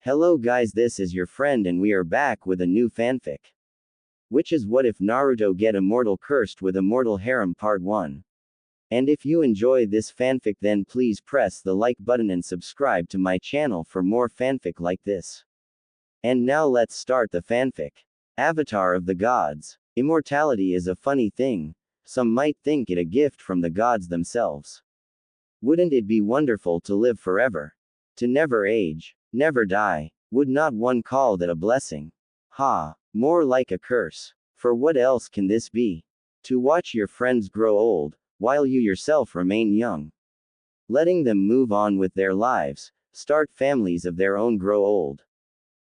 Hello guys, this is your friend and we are back with a new fanfic. Which is What If Naruto Get Immortal Cursed with Immortal Harem Part 1. And if you enjoy this fanfic then please press the like button and subscribe to my channel for more fanfic like this. And now let's start the fanfic. Avatar of the Gods. Immortality is a funny thing. Some might think it a gift from the gods themselves. Wouldn't it be wonderful to live forever? To never age, never die. Would not one call that a blessing? Ha, more like a curse. For what else can this be? To watch your friends grow old, while you yourself remain young. Letting them move on with their lives, start families of their own, grow old.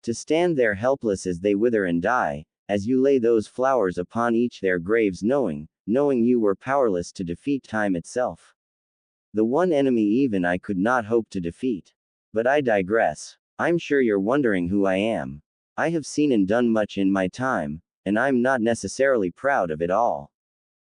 To stand there helpless as they wither and die, as you lay those flowers upon each their graves knowing you were powerless to defeat time itself. The one enemy even I could not hope to defeat. But I digress. I'm sure you're wondering who I am. I have seen and done much in my time, and I'm not necessarily proud of it all.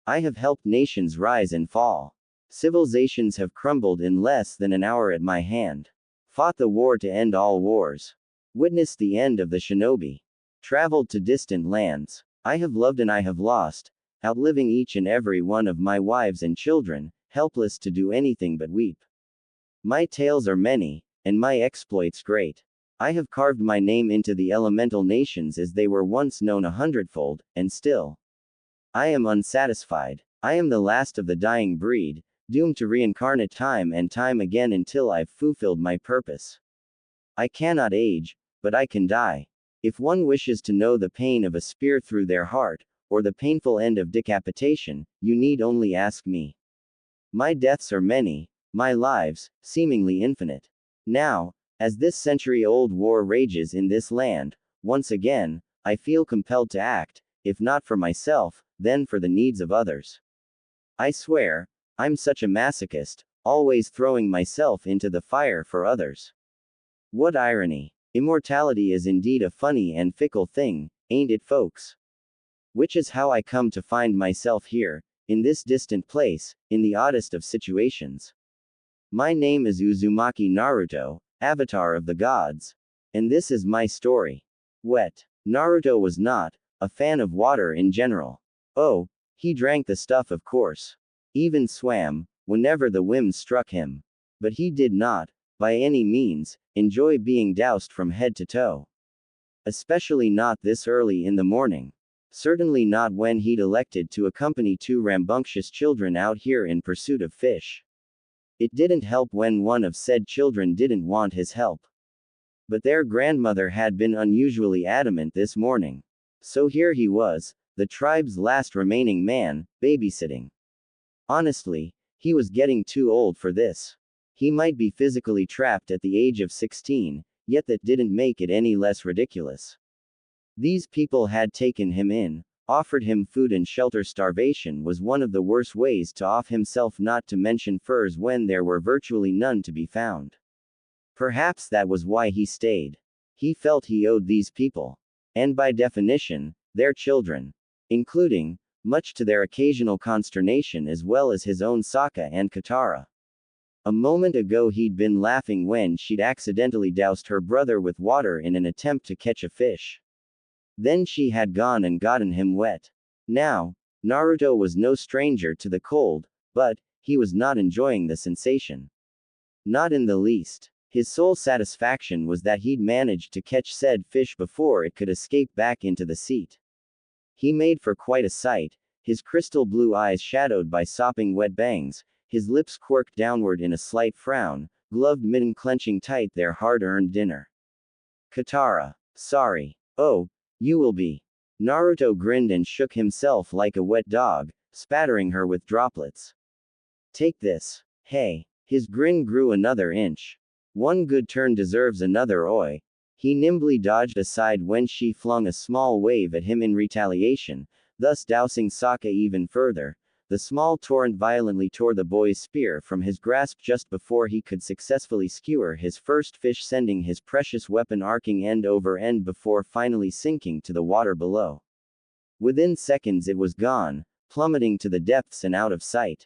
I have helped nations rise and fall. Civilizations have crumbled in less than an hour at my hand. Fought the war to end all wars. Witnessed the end of the shinobi. Traveled to distant lands. I have loved and I have lost, outliving each and every one of my wives and children, helpless to do anything but weep. My tales are many, and my exploits great. I have carved my name into the elemental nations as they were once known 100-fold, and still. I am unsatisfied. I am the last of the dying breed, doomed to reincarnate time and time again until I've fulfilled my purpose. I cannot age, but I can die. If one wishes to know the pain of a spear through their heart, or the painful end of decapitation, you need only ask me. My deaths are many, my lives, seemingly infinite. Now, as this century-old war rages in this land, once again, I feel compelled to act, if not for myself, then for the needs of others. I swear, I'm such a masochist, always throwing myself into the fire for others. What irony. Immortality is indeed a funny and fickle thing, ain't it folks? Which is how I come to find myself here, in this distant place, in the oddest of situations. My name is Uzumaki Naruto, Avatar of the Gods. And this is my story. Wet. Naruto was not a fan of water in general. Oh, he drank the stuff of course. Even swam, whenever the whim struck him. But he did not, by any means, enjoy being doused from head to toe. Especially not this early in the morning. Certainly not when he'd elected to accompany two rambunctious children out here in pursuit of fish. It didn't help when one of said children didn't want his help. But their grandmother had been unusually adamant this morning. So here he was, the tribe's last remaining man, babysitting. Honestly, he was getting too old for this. He might be physically trapped at the age of 16, yet that didn't make it any less ridiculous. These people had taken him in, offered him food and shelter. Starvation was one of the worst ways to off himself, not to mention furs when there were virtually none to be found. Perhaps that was why he stayed. He felt he owed these people, and by definition, their children, including, much to their occasional consternation as well as his own Sokka and Katara. A moment ago he'd been laughing when she'd accidentally doused her brother with water in an attempt to catch a fish. Then she had gone and gotten him wet. Now, Naruto was no stranger to the cold, but he was not enjoying the sensation. Not in the least. His sole satisfaction was that he'd managed to catch said fish before it could escape back into the seat. He made for quite a sight, his crystal blue eyes shadowed by sopping wet bangs, his lips quirked downward in a slight frown, gloved mitten clenching tight their hard-earned dinner. Katara. Sorry. Oh, you will be. Naruto grinned and shook himself like a wet dog, spattering her with droplets. Take this. Hey. His grin grew another inch. One good turn deserves another oi. He nimbly dodged aside when she flung a small wave at him in retaliation, thus dousing Sokka even further. The small torrent violently tore the boy's spear from his grasp just before he could successfully skewer his first fish, sending his precious weapon arcing end over end before finally sinking to the water below. Within seconds it was gone, plummeting to the depths and out of sight.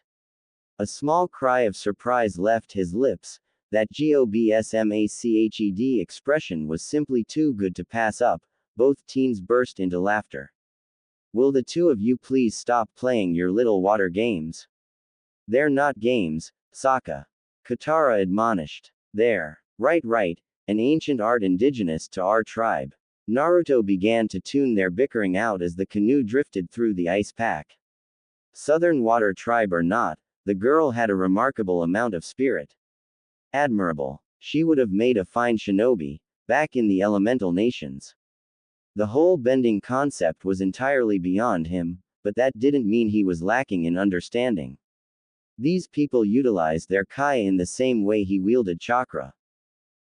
A small cry of surprise left his lips, That GOBSMACHED expression was simply too good to pass up. Both teens burst into laughter. Will the two of you please stop playing your little water games? They're not games, Sokka. Katara admonished. They're right, an ancient art indigenous to our tribe. Naruto began to tune their bickering out as the canoe drifted through the ice pack. Southern Water Tribe or not, the girl had a remarkable amount of spirit. Admirable. She would have made a fine shinobi, back in the elemental nations. The whole bending concept was entirely beyond him, but that didn't mean he was lacking in understanding. These people utilized their kai in the same way he wielded chakra.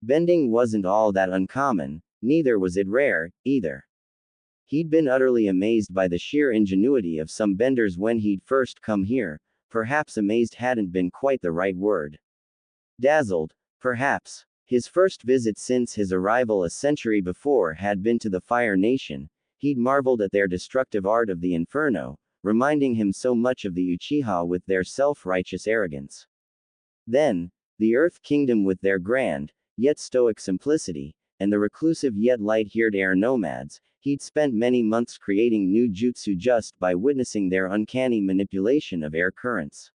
Bending wasn't all that uncommon, neither was it rare, either. He'd been utterly amazed by the sheer ingenuity of some benders when he'd first come here. Perhaps amazed hadn't been quite the right word. Dazzled, perhaps. His first visit since his arrival a century before had been to the Fire Nation. He'd marveled at their destructive art of the Inferno, reminding him so much of the Uchiha with their self-righteous arrogance. Then, the Earth Kingdom with their grand, yet stoic simplicity, and the reclusive yet light-haired air nomads. He'd spent many months creating new jutsu just by witnessing their uncanny manipulation of air currents.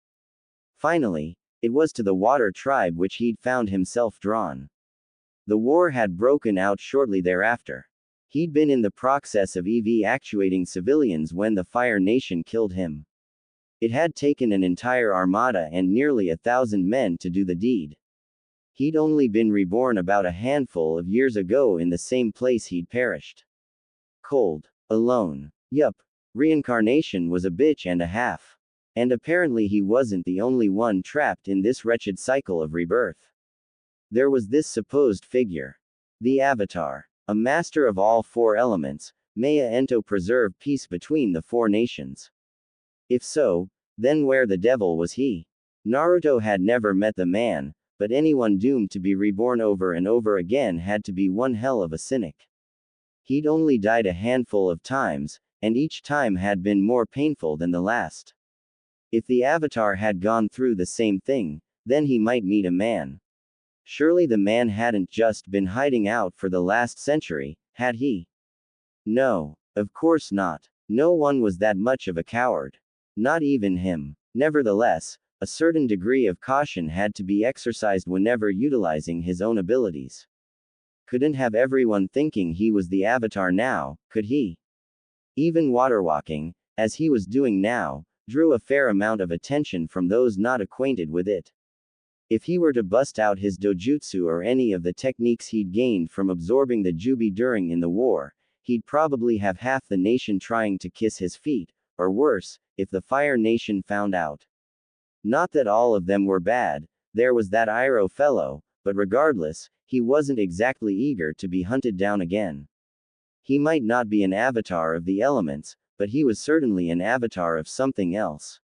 Finally, it was to the water tribe which he'd found himself drawn. The war had broken out shortly thereafter. He'd been in the process of actuating civilians when the Fire Nation killed him. It had taken an entire armada and nearly 1,000 men to do the deed. He'd only been reborn about a handful of years ago in the same place he'd perished. Cold. Alone. Yup. Reincarnation was a bitch and a half. And apparently he wasn't the only one trapped in this wretched cycle of rebirth. There was this supposed figure. The Avatar. A master of all four elements. Maya Ento preserve peace between the four nations. If so, then where the devil was he? Naruto had never met the man, but anyone doomed to be reborn over and over again had to be one hell of a cynic. He'd only died a handful of times, and each time had been more painful than the last. If the Avatar had gone through the same thing, then he might meet a man. Surely the man hadn't just been hiding out for the last century, had he? No, of course not. No one was that much of a coward. Not even him. Nevertheless, a certain degree of caution had to be exercised whenever utilizing his own abilities. Couldn't have everyone thinking he was the Avatar now, could he? Even waterwalking, as he was doing now, drew a fair amount of attention from those not acquainted with it. If he were to bust out his dojutsu or any of the techniques he'd gained from absorbing the Jubi during in the war, he'd probably have half the nation trying to kiss his feet, or worse, if the Fire Nation found out. Not that all of them were bad, there was that Iroh fellow, but regardless, he wasn't exactly eager to be hunted down again. He might not be an avatar of the elements, but he was certainly an avatar of something else.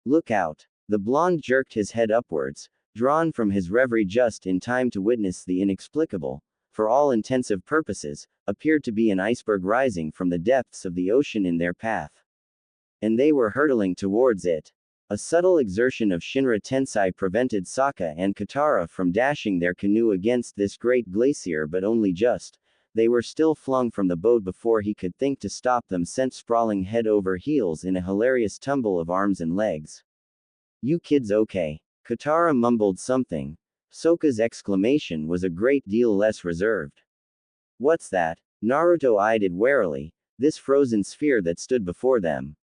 Look out. The blonde jerked his head upwards, drawn from his reverie just in time to witness the inexplicable, for all intensive purposes, appeared to be an iceberg rising from the depths of the ocean in their path. And they were hurtling towards it. A subtle exertion of Shinra Tensei prevented Sokka and Katara from dashing their canoe against this great glacier, but only just. They were still flung from the boat before he could think to stop them, sent sprawling head over heels in a hilarious tumble of arms and legs. You kids okay? Katara mumbled something. Sokka's exclamation was a great deal less reserved. What's that? Naruto eyed it warily, this frozen sphere that stood before them.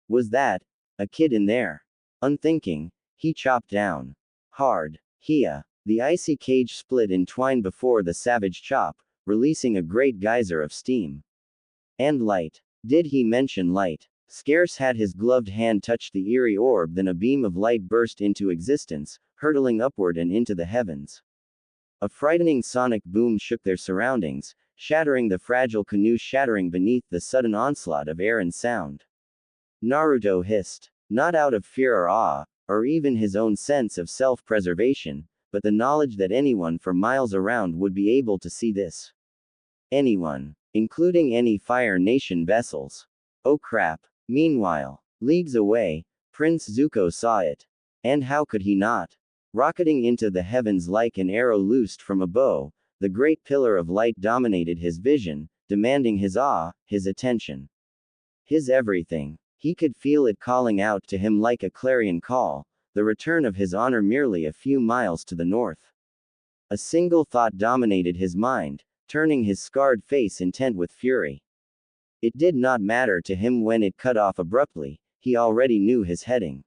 Was that a kid in there? Unthinking, he chopped down hard. Hia. The icy cage split in twine before the savage chop, releasing a great geyser of steam. And light. Did he mention light? Scarce had his gloved hand touched the eerie orb than a beam of light burst into existence, hurtling upward and into the heavens. A frightening sonic boom shook their surroundings, shattering the fragile canoe, shattering beneath the sudden onslaught of air and sound. Naruto hissed, not out of fear or awe, or even his own sense of self-preservation, but the knowledge that anyone for miles around would be able to see this. Anyone, including any Fire Nation vessels. Oh crap. Meanwhile, leagues away, Prince Zuko saw it. And how could he not? Rocketing into the heavens like an arrow loosed from a bow, the great pillar of light dominated his vision, demanding his awe, his attention. His everything. He could feel it calling out to him like a clarion call, the return of his honor merely a few miles to the north. A single thought dominated his mind, turning his scarred face intent with fury. It did not matter to him when it cut off abruptly, he already knew his heading.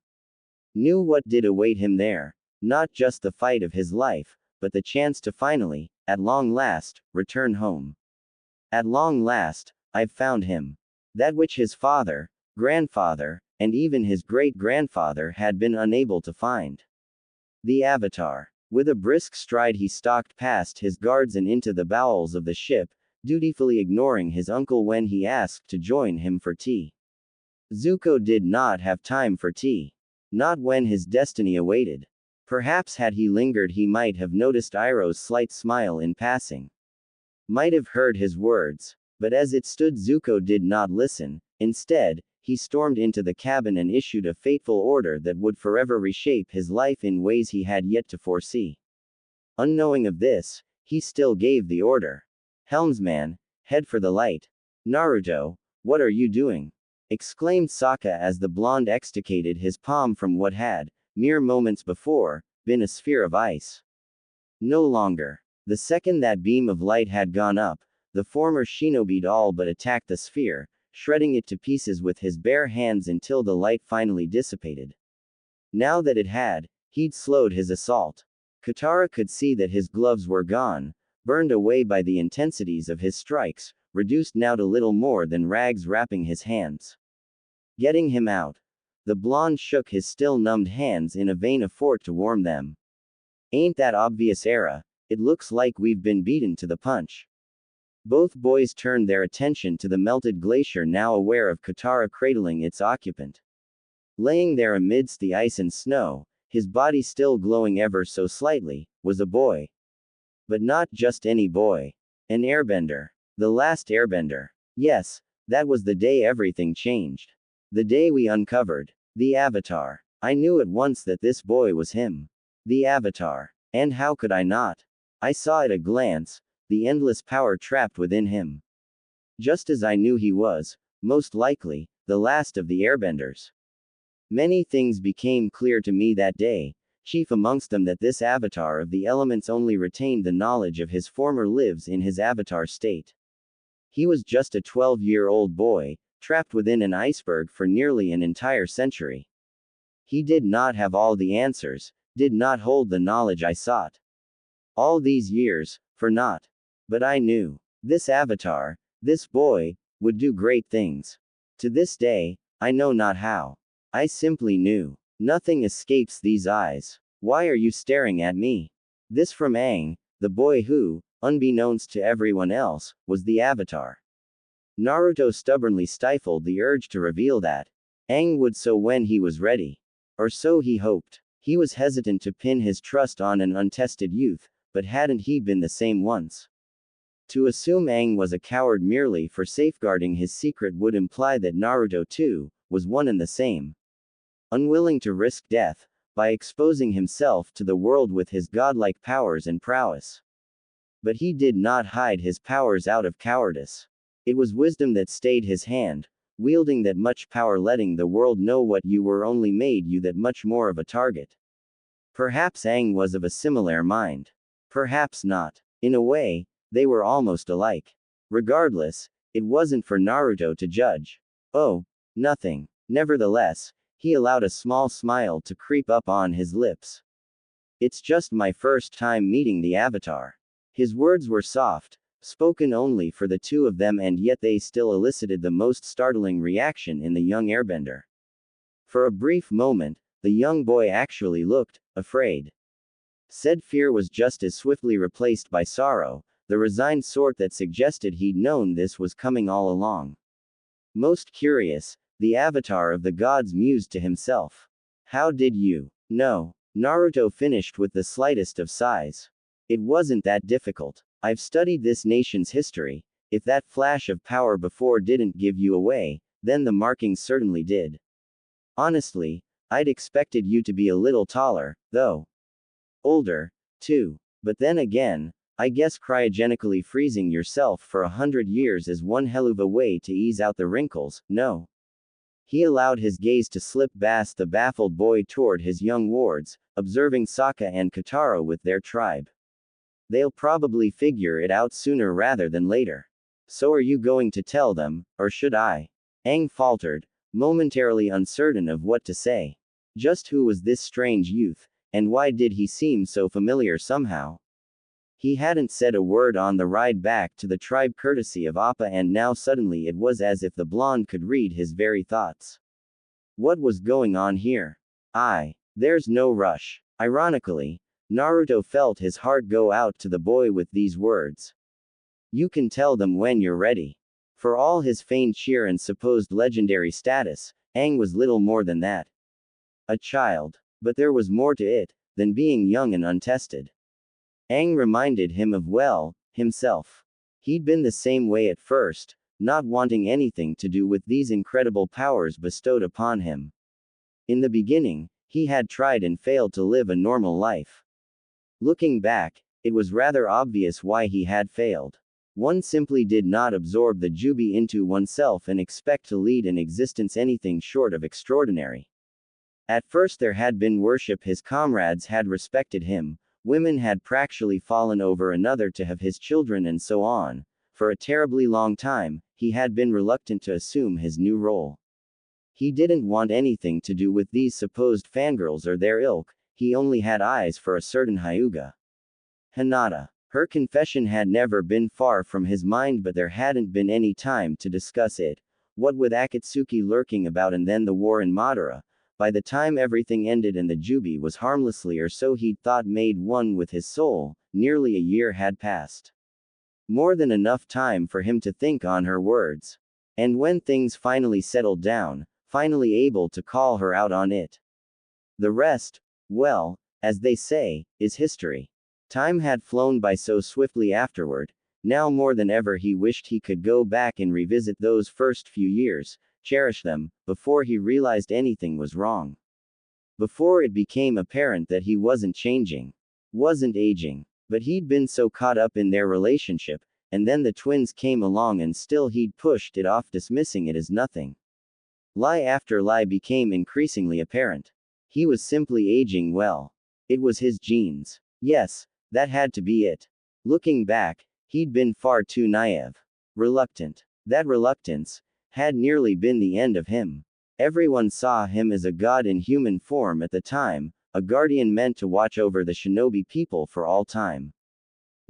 Knew what did await him there. Not just the fight of his life, but the chance to finally, at long last, return home. At long last, I've found him. That which his father, grandfather, and even his great-grandfather had been unable to find. The Avatar. With a brisk stride he stalked past his guards and into the bowels of the ship, dutifully ignoring his uncle when he asked to join him for tea. Zuko did not have time for tea. Not when his destiny awaited. Perhaps had he lingered he might have noticed Iroh's slight smile in passing. Might have heard his words. But as it stood Zuko did not listen. Instead, he stormed into the cabin and issued a fateful order that would forever reshape his life in ways he had yet to foresee. Unknowing of this, he still gave the order. "Helmsman, head for the light." "Naruto, what are you doing?" exclaimed Sokka as the blonde extricated his palm from what had, mere moments before, been a sphere of ice. No longer. The second that beam of light had gone up, the former shinobi'd all but attacked the sphere, shredding it to pieces with his bare hands until the light finally dissipated. Now that it had, he'd slowed his assault. Katara could see that his gloves were gone, burned away by the intensities of his strikes, reduced now to little more than rags wrapping his hands. Getting him out. The blonde shook his still numbed hands in a vain effort to warm them. "Ain't that obvious, Era? It looks like we've been beaten to the punch." Both boys turned their attention to the melted glacier, now aware of Katara cradling its occupant. Laying there amidst the ice and snow, his body still glowing ever so slightly, was a boy. But not just any boy. An airbender. The last airbender. Yes, that was the day everything changed. The day we uncovered the Avatar. I knew at once that this boy was him. The Avatar. And how could I not? I saw at a glance, the endless power trapped within him. Just as I knew he was, most likely, the last of the airbenders. Many things became clear to me that day, chief amongst them that this Avatar of the elements only retained the knowledge of his former lives in his Avatar state. He was just a 12-year-old boy, trapped within an iceberg for nearly an entire century. He did not have all the answers, did not hold the knowledge I sought. All these years, for naught. But I knew. This Avatar, this boy, would do great things. To this day, I know not how. I simply knew. Nothing escapes these eyes. Why are you staring at me? This from Aang, the boy who, unbeknownst to everyone else, was the Avatar. Naruto stubbornly stifled the urge to reveal that. Aang would so when he was ready. Or so he hoped. He was hesitant to pin his trust on an untested youth, but hadn't he been the same once? To assume Aang was a coward merely for safeguarding his secret would imply that Naruto too, was one and the same. Unwilling to risk death, by exposing himself to the world with his godlike powers and prowess. But he did not hide his powers out of cowardice. It was wisdom that stayed his hand, wielding that much power, letting the world know what you were only made you that much more of a target. Perhaps Aang was of a similar mind. Perhaps not. In a way, they were almost alike. Regardless, it wasn't for Naruto to judge. Oh, nothing. Nevertheless, he allowed a small smile to creep up on his lips. "It's just my first time meeting the Avatar." His words were soft, spoken only for the two of them, and yet they still elicited the most startling reaction in the young airbender. For a brief moment, the young boy actually looked afraid. Said fear was just as swiftly replaced by sorrow, the resigned sort that suggested he'd known this was coming all along. Most curious, the Avatar of the gods mused to himself. "How did you know?" Naruto finished with the slightest of sighs. "It wasn't that difficult. I've studied this nation's history. If that flash of power before didn't give you away, then the markings certainly did. Honestly, I'd expected you to be a little taller, though." Older, too. But then again, I guess cryogenically freezing yourself for 100 years is one hell of a way to ease out the wrinkles, no? He allowed his gaze to slip past the baffled boy toward his young wards, observing Sokka and Katara with their tribe. They'll probably figure it out sooner rather than later. So are you going to tell them, or should I? Aang faltered, momentarily uncertain of what to say. Just who was this strange youth, and why did he seem so familiar somehow? He hadn't said a word on the ride back to the tribe courtesy of Appa, and now suddenly it was as if the blonde could read his very thoughts. What was going on here? There's no rush. Ironically, Naruto felt his heart go out to the boy with these words. You can tell them when you're ready. For all his feigned cheer and supposed legendary status, Aang was little more than that. A child. But there was more to it than being young and untested. Aang reminded him of, well, himself. He'd been the same way at first, not wanting anything to do with these incredible powers bestowed upon him. In the beginning, he had tried and failed to live a normal life. Looking back, it was rather obvious why he had failed. One simply did not absorb the Jubi into oneself and expect to lead an existence anything short of extraordinary. At first there had been worship, his comrades had respected him, women had practically fallen over another to have his children, and so on. For a terribly long time, he had been reluctant to assume his new role. He didn't want anything to do with these supposed fangirls or their ilk, he only had eyes for a certain Hyuga. Hinata. Her confession had never been far from his mind, but there hadn't been any time to discuss it. What with Akatsuki lurking about and then the war in Madara, by the time everything ended and the Jubi was harmlessly, or so he'd thought, made one with his soul, nearly a year had passed. More than enough time for him to think on her words. And when things finally settled down, finally able to call her out on it. The rest, well, as they say, is history. Time had flown by so swiftly afterward. Now more than ever he wished he could go back and revisit those first few years, cherish them, before he realized anything was wrong. Before it became apparent that he wasn't changing. Wasn't aging. But he'd been so caught up in their relationship, and then the twins came along and still he'd pushed it off, dismissing it as nothing. Lie after lie became increasingly apparent. He was simply aging well. It was his genes. Yes, that had to be it. Looking back, he'd been far too naive. Reluctant. That reluctance had nearly been the end of him. Everyone saw him as a god in human form at the time, a guardian meant to watch over the shinobi people for all time.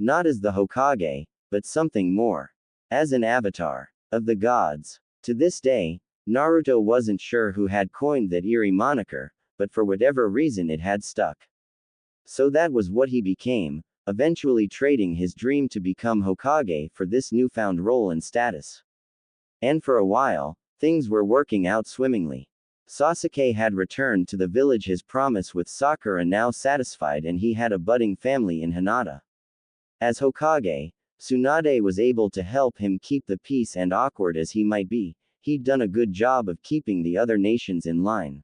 Not as the Hokage, but something more. As an avatar of the gods. To this day, Naruto wasn't sure who had coined that eerie moniker, but for whatever reason it had stuck. So that was what he became, eventually trading his dream to become Hokage for this newfound role and status. And for a while, things were working out swimmingly. Sasuke had returned to the village, his promise with Sakura now satisfied, and he had a budding family in Hinata. As Hokage, Tsunade was able to help him keep the peace, and awkward as he might be, he'd done a good job of keeping the other nations in line.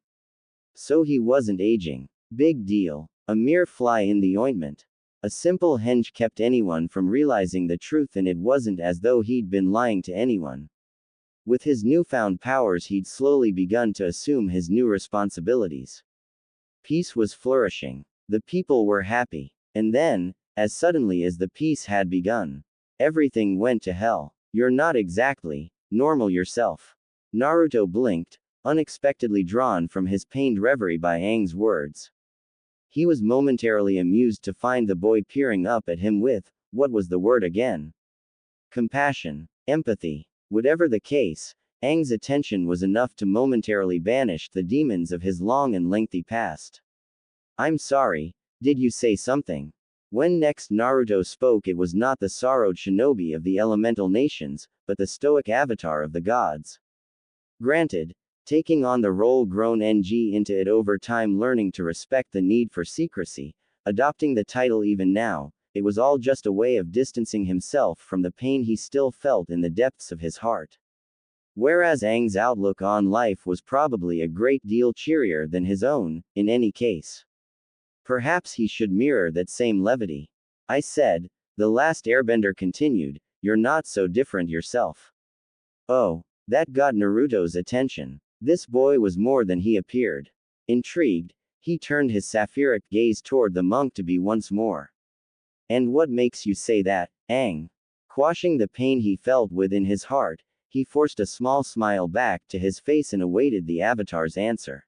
So he wasn't aging. Big deal. A mere fly in the ointment. A simple henge kept anyone from realizing the truth, and it wasn't as though he'd been lying to anyone. With his newfound powers he'd slowly begun to assume his new responsibilities. Peace was flourishing. The people were happy. And then, as suddenly as the peace had begun, everything went to hell. You're not exactly normal yourself. Naruto blinked, unexpectedly drawn from his pained reverie by Aang's words. He was momentarily amused to find the boy peering up at him with, what was the word again? Compassion. Empathy. Whatever the case, Aang's attention was enough to momentarily banish the demons of his long and lengthy past. I'm sorry, did you say something? When next Naruto spoke, it was not the sorrowed shinobi of the elemental nations, but the stoic avatar of the gods. Granted, taking on the role grown NG into it over time, learning to respect the need for secrecy, adopting the title even now, it was all just a way of distancing himself from the pain he still felt in the depths of his heart. Whereas Aang's outlook on life was probably a great deal cheerier than his own, in any case. Perhaps he should mirror that same levity. I said. The last airbender continued, you're not so different yourself. Oh, that got Naruto's attention. This boy was more than he appeared. Intrigued, he turned his sapphiric gaze toward the monk to be once more. And what makes you say that, Aang? Quashing the pain he felt within his heart, he forced a small smile back to his face and awaited the Avatar's answer.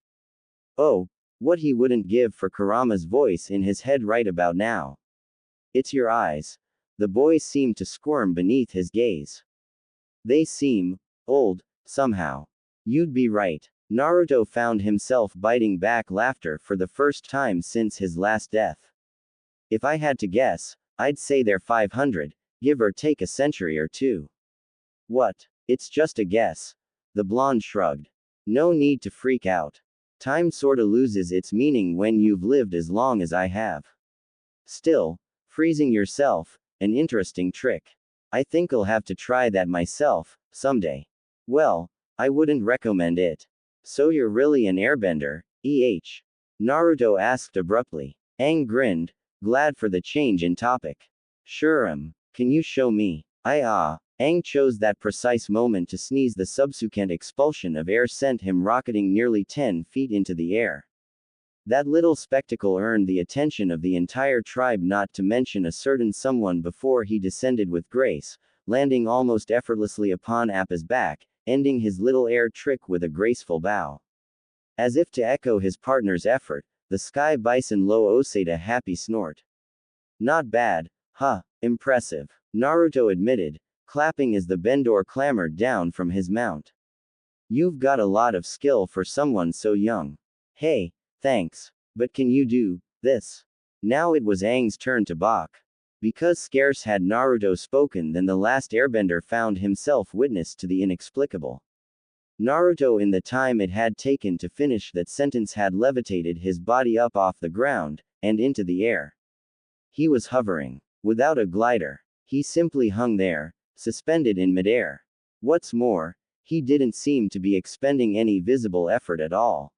Oh, what he wouldn't give for Kurama's voice in his head right about now. It's your eyes. The boy seemed to squirm beneath his gaze. They seem old, somehow. You'd be right. Naruto found himself biting back laughter for the first time since his last death. If I had to guess, I'd say they're 500, give or take a century or two. What? It's just a guess. The blonde shrugged. No need to freak out. Time sorta loses its meaning when you've lived as long as I have. Still, freezing yourself, an interesting trick. I think I'll have to try that myself, someday. Well, I wouldn't recommend it. So you're really an airbender, Naruto asked abruptly. Aang grinned, glad for the change in topic. Sure can you show me? Aang chose that precise moment to sneeze. The subsequent expulsion of air sent him rocketing nearly 10 feet into the air. That little spectacle earned the attention of the entire tribe, not to mention a certain someone, before he descended with grace, landing almost effortlessly upon Appa's back, ending his little air trick with a graceful bow. As if to echo his partner's effort, the sky bison let a happy snort. Not bad, huh? Impressive, Naruto admitted, clapping as the Bendor clambered down from his mount. You've got a lot of skill for someone so young. Hey, thanks. But can you do this? Now it was Aang's turn to balk. Because scarce had Naruto spoken than the last airbender found himself witness to the inexplicable. Naruto, in the time it had taken to finish that sentence, had levitated his body up off the ground, and into the air. He was hovering. Without a glider. He simply hung there, suspended in midair. What's more, he didn't seem to be expending any visible effort at all.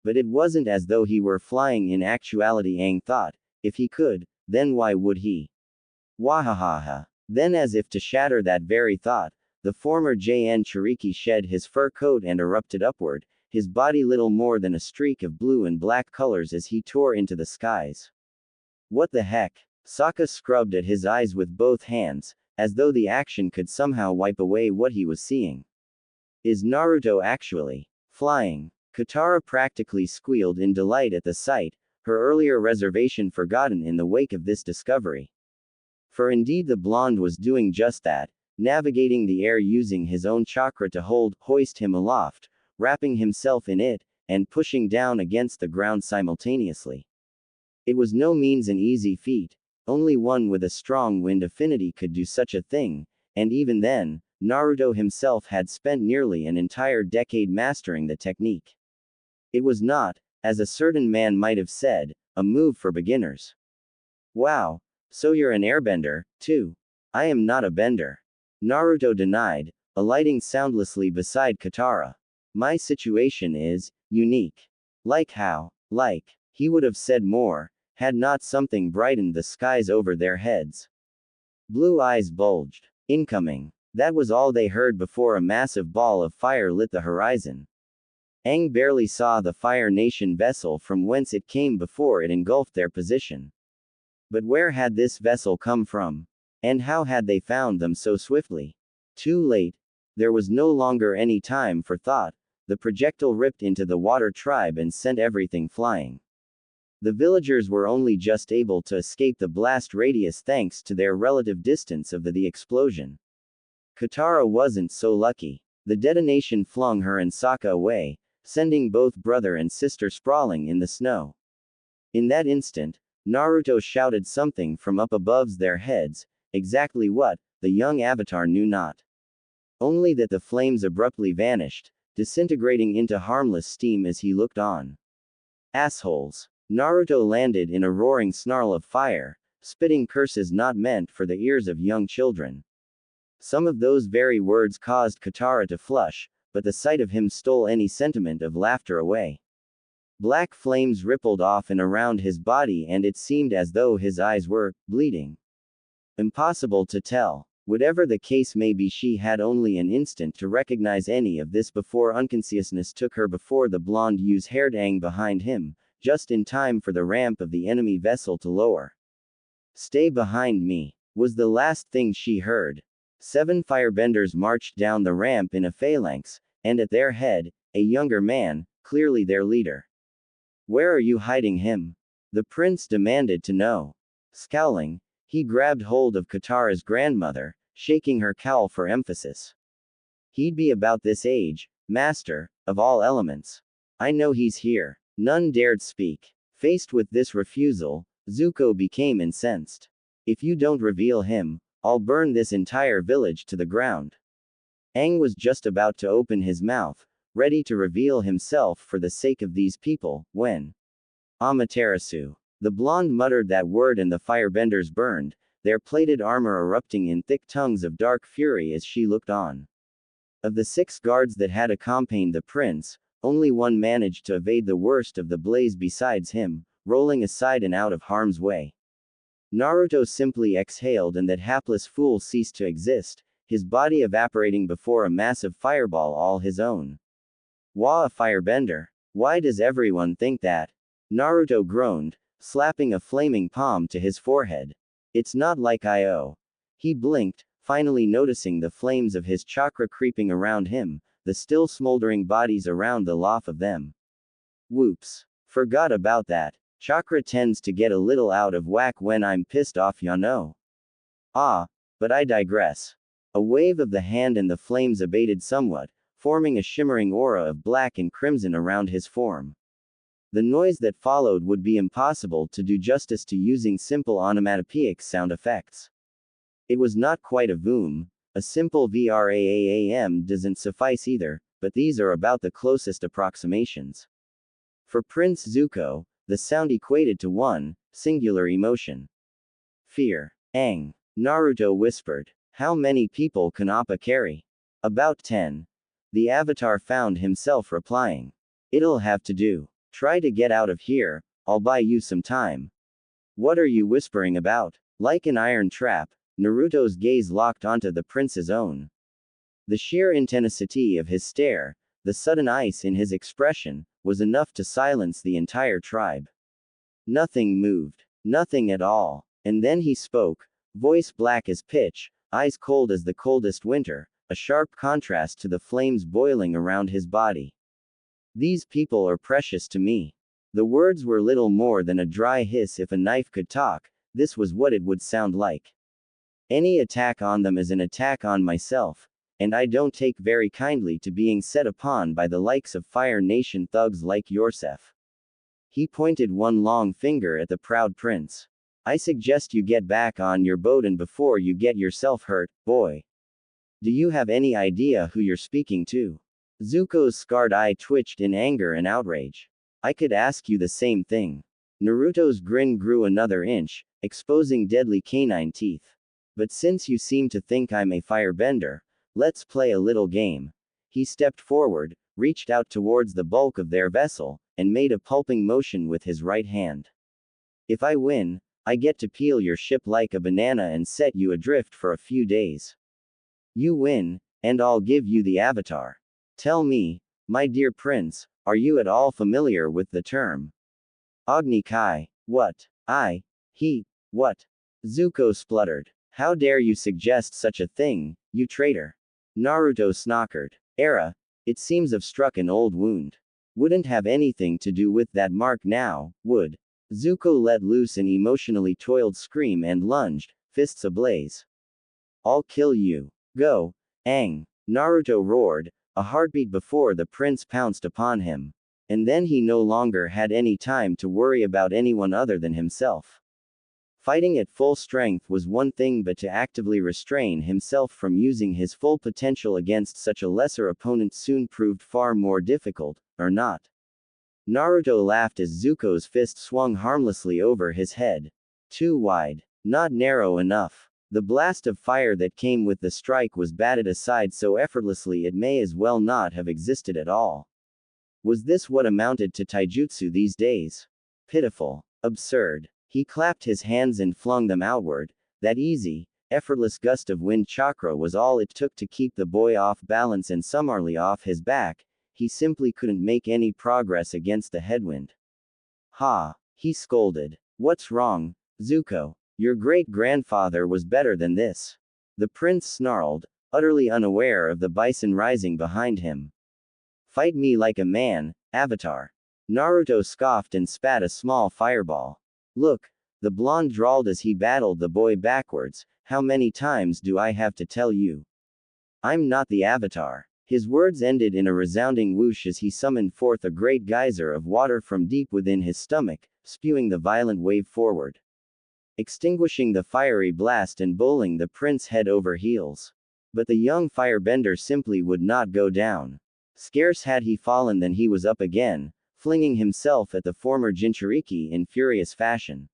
But it wasn't as though he were flying in actuality, Aang thought. If he could, then why would he? Wahahaha. Then, as if to shatter that very thought, the former JN Chiriki shed his fur coat and erupted upward, his body little more than a streak of blue and black colors as he tore into the skies. What the heck? Sokka scrubbed at his eyes with both hands, as though the action could somehow wipe away what he was seeing. Is Naruto actually flying? Katara practically squealed in delight at the sight, her earlier reservation forgotten in the wake of this discovery. For indeed the blonde was doing just that, navigating the air using his own chakra to hoist him aloft, wrapping himself in it, and pushing down against the ground simultaneously. It was no means an easy feat. Only one with a strong wind affinity could do such a thing, and even then, Naruto himself had spent nearly an entire decade mastering the technique. It was not, as a certain man might have said, a move for beginners. Wow, so you're an airbender, too. I am not a bender. Naruto denied, alighting soundlessly beside Katara. My situation is unique. Like how? Like, he would have said more, had not something brightened the skies over their heads. Blue eyes bulged. Incoming. That was all they heard before a massive ball of fire lit the horizon. Aang barely saw the Fire Nation vessel from whence it came before it engulfed their position. But where had this vessel come from? And how had they found them so swiftly? Too late. There was no longer any time for thought. The projectile ripped into the water tribe and sent everything flying. The villagers were only just able to escape the blast radius thanks to their relative distance of the explosion. Katara wasn't so lucky. The detonation flung her and Sokka away, sending both brother and sister sprawling in the snow. In that instant, Naruto shouted something from up above their heads. Exactly what, the young avatar knew not. Only that the flames abruptly vanished, disintegrating into harmless steam as he looked on. Assholes. Naruto landed in a roaring snarl of fire, spitting curses not meant for the ears of young children. Some of those very words caused Katara to flush, but the sight of him stole any sentiment of laughter away. Black flames rippled off and around his body, and it seemed as though his eyes were bleeding. Impossible to tell. Whatever the case may be, she had only an instant to recognize any of this before unconsciousness took her, before the blonde haired Aang behind him, just in time for the ramp of the enemy vessel to lower. "Stay behind me," was the last thing she heard. 7 firebenders marched down the ramp in a phalanx, and at their head, a younger man, clearly their leader. "Where are you hiding him?" the prince demanded to know. Scowling, he grabbed hold of Katara's grandmother, shaking her cowl for emphasis. "He'd be about this age, master, of all elements. I know he's here." None dared speak. Faced with this refusal, Zuko became incensed. "If you don't reveal him, I'll burn this entire village to the ground." Aang was just about to open his mouth, ready to reveal himself for the sake of these people, when Amaterasu. The blonde muttered that word and the firebenders burned, their plated armor erupting in thick tongues of dark fury as she looked on. Of the 6 guards that had accompanied the prince, only one managed to evade the worst of the blaze besides him, rolling aside and out of harm's way. Naruto simply exhaled, and that hapless fool ceased to exist, his body evaporating before a massive fireball all his own. "Wah, a firebender? Why does everyone think that?" Naruto groaned, slapping a flaming palm to his forehead. "It's not like I.O." He blinked, finally noticing the flames of his chakra creeping around him, the still smoldering bodies around the lot of them. "Whoops. Forgot about that. Chakra tends to get a little out of whack when I'm pissed off, ya know." "Ah, but I digress." A wave of the hand and the flames abated somewhat, forming a shimmering aura of black and crimson around his form. The noise that followed would be impossible to do justice to using simple onomatopoeic sound effects. It was not quite a boom. A simple VRAAM doesn't suffice either, but these are about the closest approximations. For Prince Zuko, the sound equated to one singular emotion: fear. "Aang," Naruto whispered. "How many people can Appa carry?" "About 10. The Avatar found himself replying. "It'll have to do. Try to get out of here, I'll buy you some time." "What are you whispering about?" Like an iron trap, Naruto's gaze locked onto the prince's own. The sheer intensity of his stare, the sudden ice in his expression, was enough to silence the entire tribe. Nothing moved. Nothing at all. And then he spoke, voice black as pitch, eyes cold as the coldest winter, a sharp contrast to the flames boiling around his body. "These people are precious to me." The words were little more than a dry hiss. If a knife could talk, this was what it would sound like. "Any attack on them is an attack on myself, and I don't take very kindly to being set upon by the likes of Fire Nation thugs like yourself." He pointed one long finger at the proud prince. "I suggest you get back on your boat, and before you get yourself hurt, boy. Do you have any idea who you're speaking to?" Zuko's scarred eye twitched in anger and outrage. "I could ask you the same thing." Naruto's grin grew another inch, exposing deadly canine teeth. "But since you seem to think I'm a firebender, let's play a little game." He stepped forward, reached out towards the bulk of their vessel, and made a pulping motion with his right hand. "If I win, I get to peel your ship like a banana and set you adrift for a few days. You win, and I'll give you the Avatar. Tell me, my dear prince, are you at all familiar with the term Agni Kai?" "What? What?" Zuko spluttered. "How dare you suggest such a thing, you traitor?" Naruto snockered. It seems I've struck an old wound. Wouldn't have anything to do with that mark now, would?" Zuko let loose an emotionally toiled scream and lunged, fists ablaze. "I'll kill you. Go, Aang!" Naruto roared, a heartbeat before the prince pounced upon him. And then he no longer had any time to worry about anyone other than himself. Fighting at full strength was one thing, but to actively restrain himself from using his full potential against such a lesser opponent soon proved far more difficult, or not. Naruto laughed as Zuko's fist swung harmlessly over his head. Too wide. Not narrow enough. The blast of fire that came with the strike was batted aside so effortlessly it may as well not have existed at all. Was this what amounted to taijutsu these days? Pitiful. Absurd. He clapped his hands and flung them outward. That easy, effortless gust of wind chakra was all it took to keep the boy off balance and summarily off his back. He simply couldn't make any progress against the headwind. Ha! He scolded. What's wrong, Zuko? Your great-grandfather was better than this. The prince snarled, utterly unaware of the bison rising behind him. Fight me like a man, Avatar. Naruto scoffed and spat a small fireball. Look, the blonde drawled as he battled the boy backwards, how many times do I have to tell you? I'm not the Avatar. His words ended in a resounding whoosh as he summoned forth a great geyser of water from deep within his stomach, spewing the violent wave forward, extinguishing the fiery blast and bowling the prince head over heels. But the young firebender simply would not go down. Scarce had he fallen than he was up again, flinging himself at the former Jinchuriki in furious fashion.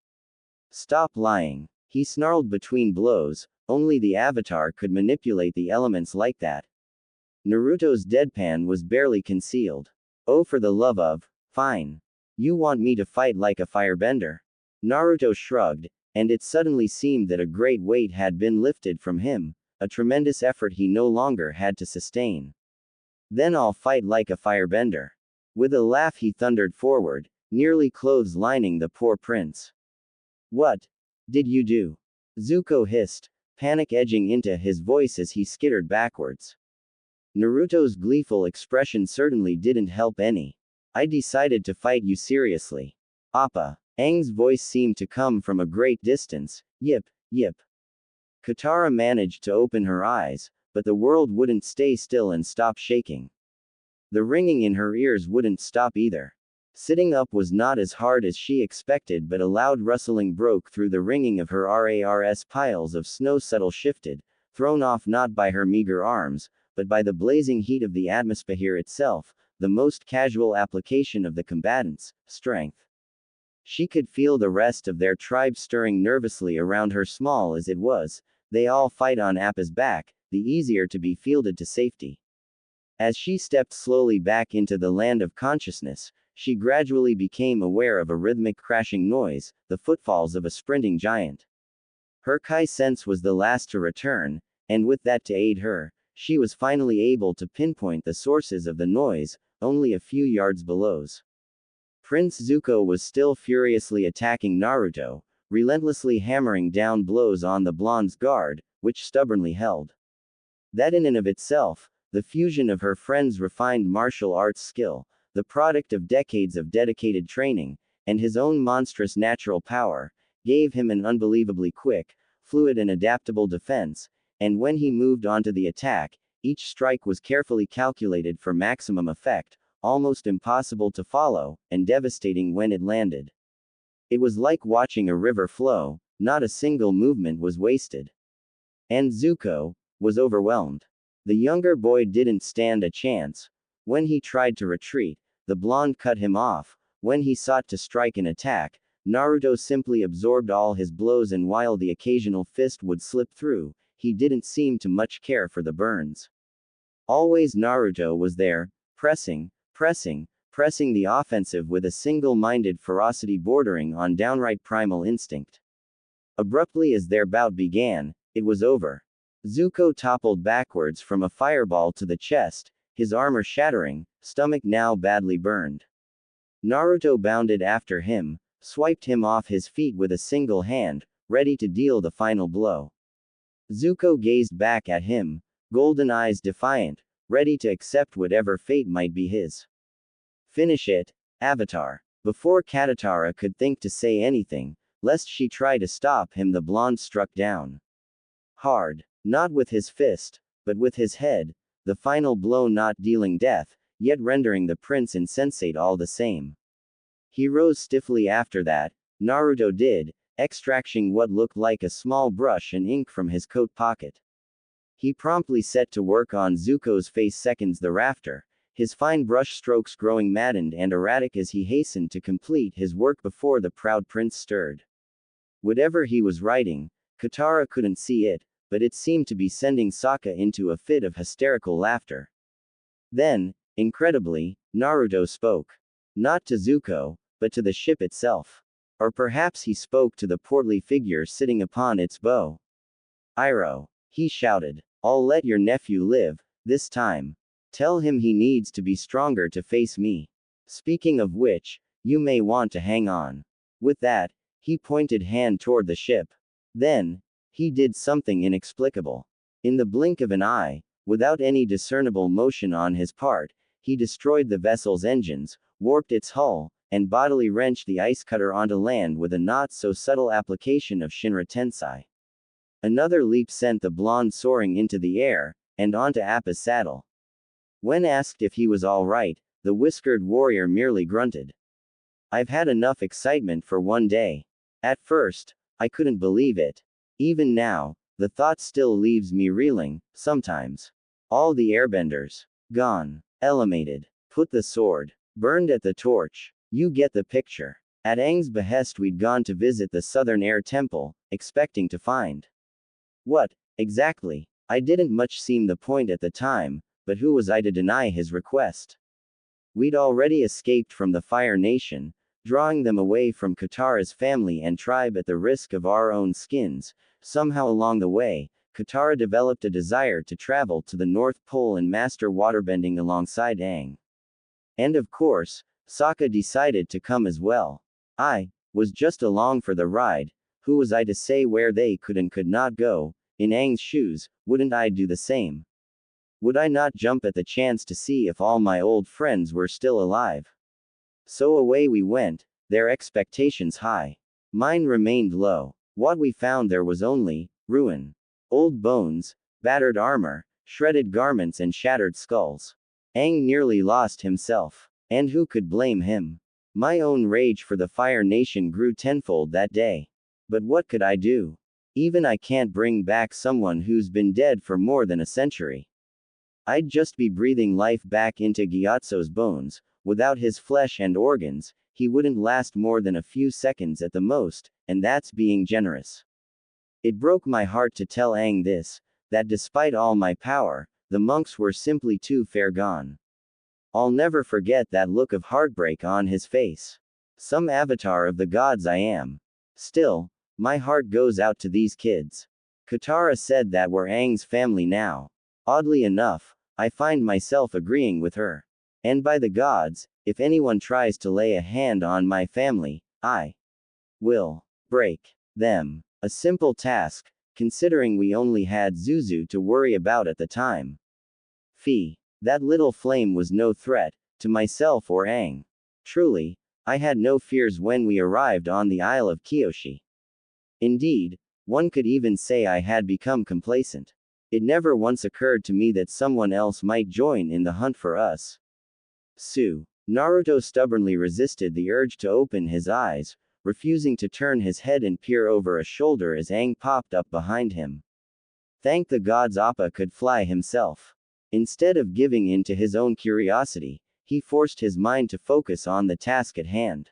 Stop lying. He snarled between blows, only the Avatar could manipulate the elements like that. Naruto's deadpan was barely concealed. Oh, for the love of, fine. You want me to fight like a firebender? Naruto shrugged, and it suddenly seemed that a great weight had been lifted from him, a tremendous effort he no longer had to sustain. Then I'll fight like a firebender. With a laugh he thundered forward, nearly clotheslining the poor prince. What did you do? Zuko hissed, panic edging into his voice as he skittered backwards. Naruto's gleeful expression certainly didn't help any. I decided to fight you seriously. Appa. Aang's voice seemed to come from a great distance. Yip, yip. Katara managed to open her eyes, but the world wouldn't stay still and stop shaking. The ringing in her ears wouldn't stop either. Sitting up was not as hard as she expected, but a loud rustling broke through the ringing of her RARS. Piles of snow subtle shifted, thrown off not by her meager arms, but by the blazing heat of the atmosphere itself, the most casual application of the combatants' strength. She could feel the rest of their tribe stirring nervously around her. Small as it was, they all fight on Appa's back, the easier to be fielded to safety. As she stepped slowly back into the land of consciousness, she gradually became aware of a rhythmic crashing noise, the footfalls of a sprinting giant. Her Kai sense was the last to return, and with that to aid her, she was finally able to pinpoint the sources of the noise, only a few yards below. Prince Zuko was still furiously attacking Naruto, relentlessly hammering down blows on the blonde's guard, which stubbornly held. That in and of itself, the fusion of her friend's refined martial arts skill, the product of decades of dedicated training, and his own monstrous natural power, gave him an unbelievably quick, fluid and adaptable defense, and when he moved onto the attack, each strike was carefully calculated for maximum effect, almost impossible to follow, and devastating when it landed. It was like watching a river flow, not a single movement was wasted. And Zuko was overwhelmed. The younger boy didn't stand a chance. When he tried to retreat, the blonde cut him off. When he sought to strike an attack, Naruto simply absorbed all his blows, and while the occasional fist would slip through, he didn't seem to much care for the burns. Always Naruto was there, pressing the offensive with a single-minded ferocity bordering on downright primal instinct. Abruptly as their bout began, it was over. Zuko toppled backwards from a fireball to the chest, his armor shattering, stomach now badly burned. Naruto bounded after him, swiped him off his feet with a single hand, ready to deal the final blow. Zuko gazed back at him, golden eyes defiant, ready to accept whatever fate might be his. Finish it, Avatar. Before Katara could think to say anything, lest she try to stop him, the blonde struck down. Hard. Not with his fist, but with his head, the final blow not dealing death, yet rendering the prince insensate all the same. He rose stiffly after that, Naruto did, extracting what looked like a small brush and ink from his coat pocket. He promptly set to work on Zuko's face seconds thereafter, his fine brush strokes growing maddened and erratic as he hastened to complete his work before the proud prince stirred. Whatever he was writing, Katara couldn't see it, but it seemed to be sending Sokka into a fit of hysterical laughter. Then, Incredibly, Naruto spoke. Not to Zuko, but to the ship itself. Or perhaps he spoke to the portly figure sitting upon its bow. Iroh, he shouted. I'll let your nephew live, this time. Tell him he needs to be stronger to face me. Speaking of which, you may want to hang on. With that, he pointed hand toward the ship. Then, he did something inexplicable. In the blink of an eye, without any discernible motion on his part, he destroyed the vessel's engines, warped its hull, and bodily wrenched the ice cutter onto land with a not-so-subtle application of Shinra Tensei. Another leap sent the blonde soaring into the air, and onto Appa's saddle. When asked if he was all right, the whiskered warrior merely grunted. I've had enough excitement for one day. At first, I couldn't believe it. Even now, the thought still leaves me reeling, sometimes. All the airbenders. Gone. Eliminated. Put the sword. Burned at the torch. You get the picture. At Aang's behest we'd gone to visit the Southern Air Temple, expecting to find. What, exactly? I didn't much seem the point at the time, but who was I to deny his request? We'd already escaped from the Fire Nation, drawing them away from Katara's family and tribe at the risk of our own skins. Somehow along the way, Katara developed a desire to travel to the North Pole and master waterbending alongside Aang. And of course, Sokka decided to come as well. I was just along for the ride. Who was I to say where they could and could not go? In Aang's shoes, wouldn't I do the same? Would I not jump at the chance to see if all my old friends were still alive? So away we went, their expectations high. Mine remained low. What we found there was only ruin. Old bones, battered armor, shredded garments and shattered skulls. Aang nearly lost himself. And who could blame him? My own rage for the Fire Nation grew tenfold that day. But what could I do? Even I can't bring back someone who's been dead for more than a century. I'd just be breathing life back into Gyatso's bones. Without his flesh and organs, he wouldn't last more than a few seconds at the most, and that's being generous. It broke my heart to tell Aang this, that despite all my power, the monks were simply too far gone. I'll never forget that look of heartbreak on his face. Some avatar of the gods I am. Still, my heart goes out to these kids. Katara said that we're Aang's family now. Oddly enough, I find myself agreeing with her. And by the gods, if anyone tries to lay a hand on my family, I will break them. A simple task, considering we only had Zuzu to worry about at the time. Fee. That little flame was no threat to myself or Aang. Truly, I had no fears when we arrived on the Isle of Kyoshi. Indeed, one could even say I had become complacent. It never once occurred to me that someone else might join in the hunt for us. Naruto stubbornly resisted the urge to open his eyes, refusing to turn his head and peer over a shoulder as Aang popped up behind him. Thank the gods Appa could fly himself. Instead of giving in to his own curiosity, he forced his mind to focus on the task at hand.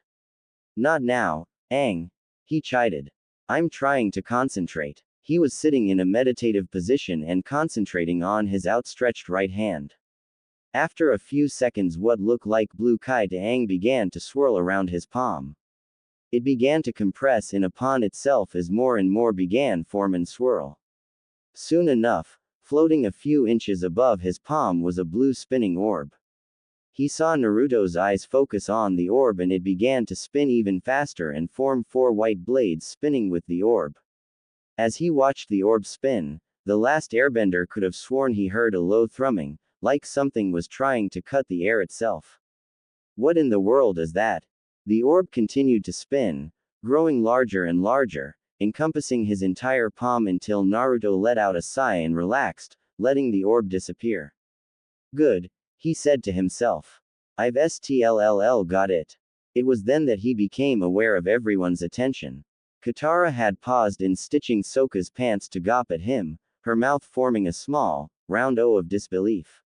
Not now, Aang, he chided. I'm trying to concentrate. He was sitting in a meditative position and concentrating on his outstretched right hand. After a few seconds, what looked like blue kite Aang began to swirl around his palm. It began to compress in upon itself as more and more began form and swirl. Soon enough, floating a few inches above his palm was a blue spinning orb. He saw Naruto's eyes focus on the orb and it began to spin even faster and form 4 white blades spinning with the orb. As he watched the orb spin, the last airbender could have sworn he heard a low thrumming, like something was trying to cut the air itself. What in the world is that? The orb continued to spin, growing larger and larger, encompassing his entire palm until Naruto let out a sigh and relaxed, letting the orb disappear. Good, he said to himself. I've STLLL got it. It was then that he became aware of everyone's attention. Katara had paused in stitching Sokka's pants to gawp at him, her mouth forming a small, round O of disbelief.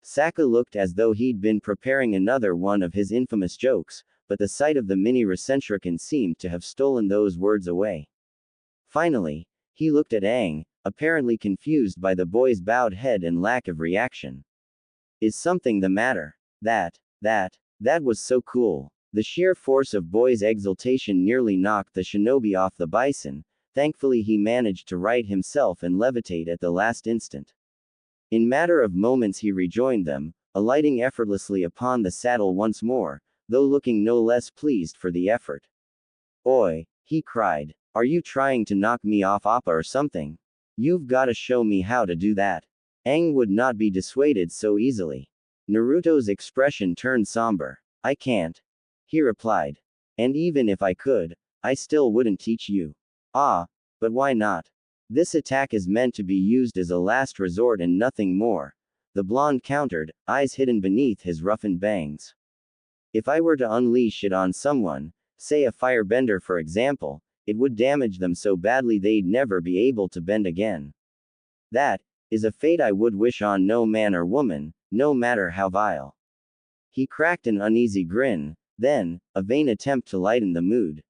Sokka looked as though he'd been preparing another one of his infamous jokes, but the sight of the mini Recentrican seemed to have stolen those words away. Finally, he looked at Aang, apparently confused by the boy's bowed head and lack of reaction. Is something the matter? That was so cool. The sheer force of Boy's exultation nearly knocked the shinobi off the bison. Thankfully he managed to right himself and levitate at the last instant. In matter of moments he rejoined them, alighting effortlessly upon the saddle once more, though looking no less pleased for the effort. Oi, he cried. Are you trying to knock me off Appa or something? You've gotta show me how to do that. Aang would not be dissuaded so easily. Naruto's expression turned somber. I can't. He replied. And even if I could, I still wouldn't teach you. Ah, but why not? This attack is meant to be used as a last resort and nothing more, the blonde countered, eyes hidden beneath his roughened bangs. If I were to unleash it on someone, say a firebender for example, it would damage them so badly they'd never be able to bend again. That is a fate I would wish on no man or woman, no matter how vile. He cracked an uneasy grin, then, a vain attempt to lighten the mood.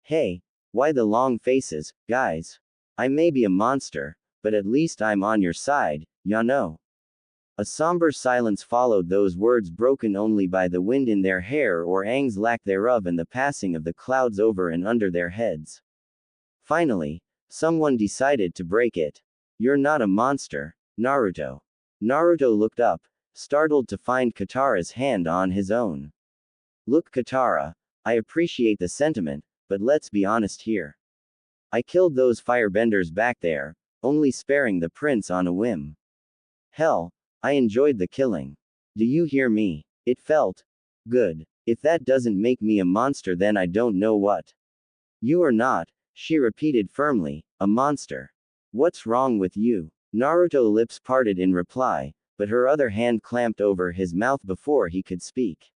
Hey, why the long faces, guys? I may be a monster, but at least I'm on your side, ya know. A somber silence followed those words, broken only by the wind in their hair or Aang's lack thereof and the passing of the clouds over and under their heads. Finally, someone decided to break it. You're not a monster, Naruto. Naruto looked up, startled to find Katara's hand on his own. Look, Katara, I appreciate the sentiment, but let's be honest here. I killed those firebenders back there, only sparing the prince on a whim. Hell, I enjoyed the killing. Do you hear me? It felt good. If that doesn't make me a monster, then I don't know what. You are not, she repeated firmly, a monster. What's wrong with you? Naruto's lips parted in reply, but her other hand clamped over his mouth before he could speak.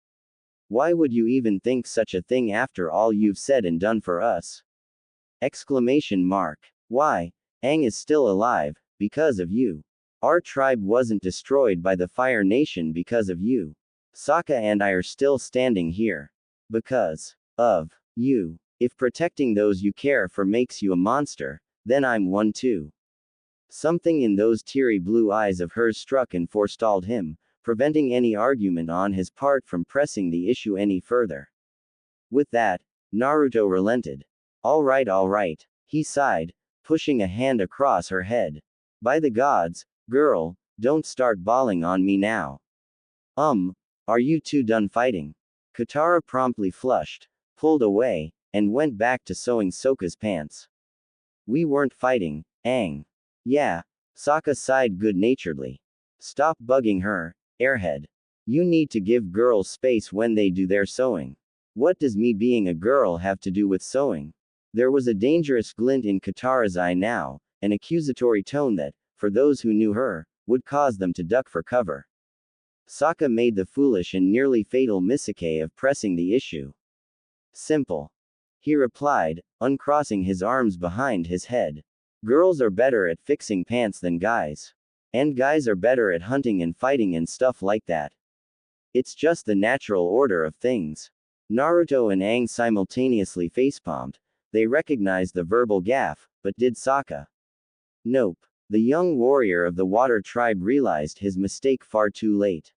Why would you even think such a thing after all you've said and done for us? Exclamation mark. Why, Aang is still alive, because of you. Our tribe wasn't destroyed by the Fire Nation because of you. Sokka and I are still standing here. Because of you. If protecting those you care for makes you a monster, then I'm one too. Something in those teary blue eyes of hers struck and forestalled him, preventing any argument on his part from pressing the issue any further. With that, Naruto relented. All right, he sighed, pushing a hand across her head. By the gods, girl, don't start bawling on me now. Are you two done fighting? Katara promptly flushed, pulled away, and went back to sewing Sokka's pants. We weren't fighting, Aang. Yeah, Sokka sighed good-naturedly. Stop bugging her, airhead. You need to give girls space when they do their sewing. What does me being a girl have to do with sewing? There was a dangerous glint in Katara's eye now, an accusatory tone that, for those who knew her, would cause them to duck for cover. Sokka made the foolish and nearly fatal mistake of pressing the issue. Simple. He replied, uncrossing his arms behind his head. Girls are better at fixing pants than guys. And guys are better at hunting and fighting and stuff like that. It's just the natural order of things. Naruto and Aang simultaneously facepalmed. They recognized the verbal gaffe, but did Sokka? Nope. The young warrior of the water tribe realized his mistake far too late.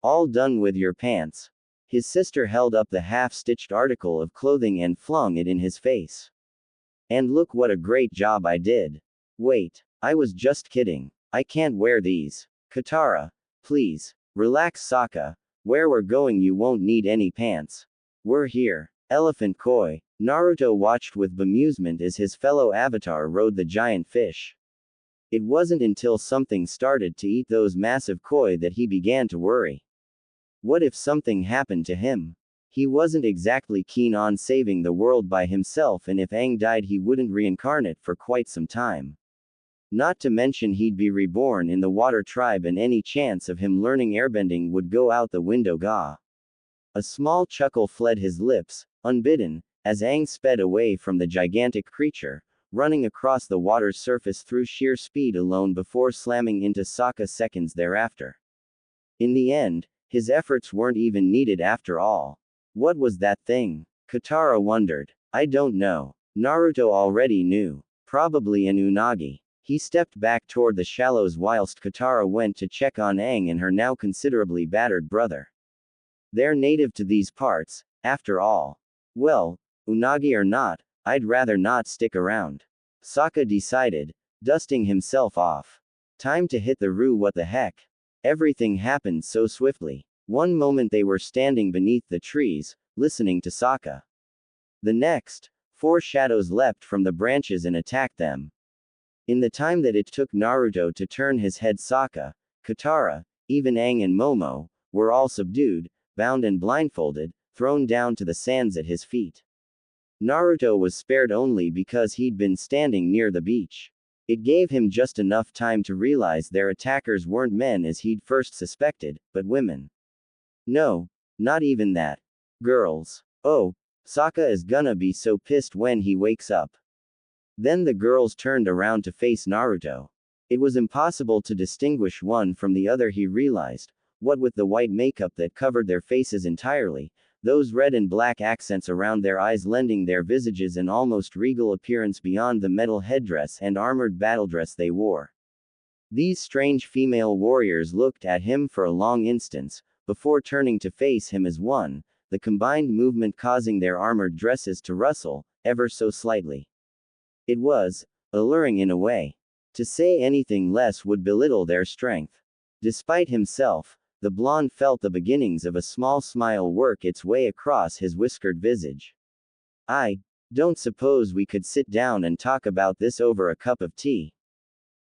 All done with your pants? His sister held up the half-stitched article of clothing and flung it in his face. And look what a great job I did. Wait, I was just kidding. I can't wear these. Katara, please, relax. Sokka, where we're going you won't need any pants. We're here. Elephant koi. Naruto watched with bemusement as his fellow avatar rode the giant fish. It wasn't until something started to eat those massive koi that he began to worry. What if something happened to him? He wasn't exactly keen on saving the world by himself, and if Aang died he wouldn't reincarnate for quite some time. Not to mention he'd be reborn in the water tribe and any chance of him learning airbending would go out the window. Gah. A small chuckle fled his lips, unbidden, as Aang sped away from the gigantic creature, running across the water's surface through sheer speed alone before slamming into Sokka seconds thereafter. In the end, his efforts weren't even needed after all. What was that thing? Katara wondered. I don't know. Naruto already knew. Probably an unagi. He stepped back toward the shallows whilst Katara went to check on Aang and her now considerably battered brother. They're native to these parts, after all. Well, Unagi or not, I'd rather not stick around. Sokka decided, dusting himself off. Time to hit the roo. What the heck? Everything happened so swiftly. One moment they were standing beneath the trees, listening to Sokka. The next, 4 shadows leapt from the branches and attacked them. In the time that it took Naruto to turn his head, Sokka, Katara, even Aang and Momo, were all subdued, bound and blindfolded, thrown down to the sands at his feet. Naruto was spared only because he'd been standing near the beach. It gave him just enough time to realize their attackers weren't men as he'd first suspected, but women. No, not even that. Girls. Oh, Sokka is gonna be so pissed when he wakes up. Then the girls turned around to face Naruto. It was impossible to distinguish one from the other, he realized, what with the white makeup that covered their faces entirely, those red and black accents around their eyes lending their visages an almost regal appearance beyond the metal headdress and armored battledress they wore. These strange female warriors looked at him for a long instant, before turning to face him as one, the combined movement causing their armored dresses to rustle, ever so slightly. It was alluring in a way. To say anything less would belittle their strength. Despite himself, the blonde felt the beginnings of a small smile work its way across his whiskered visage. I don't suppose we could sit down and talk about this over a cup of tea.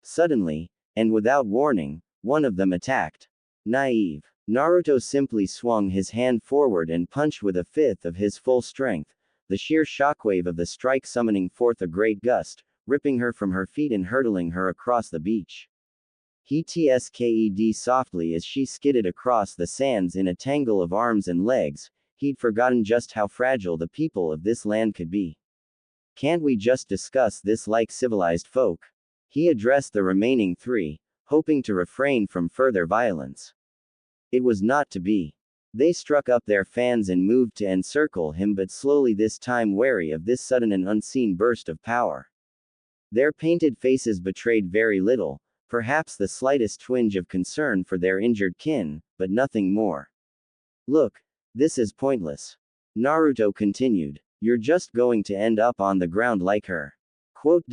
Suddenly, and without warning, one of them attacked. Naive. Naruto simply swung his hand forward and punched with 1/5 of his full strength, the sheer shockwave of the strike summoning forth a great gust, ripping her from her feet and hurtling her across the beach. He tsked softly as she skidded across the sands in a tangle of arms and legs. He'd forgotten just how fragile the people of this land could be. Can't we just discuss this like civilized folk? He addressed the remaining 3, hoping to refrain from further violence. It was not to be. They struck up their fans and moved to encircle him, but slowly, this time wary of this sudden and unseen burst of power. Their painted faces betrayed very little, perhaps the slightest twinge of concern for their injured kin, but nothing more. Look, this is pointless. Naruto continued. You're just going to end up on the ground like her. Quote.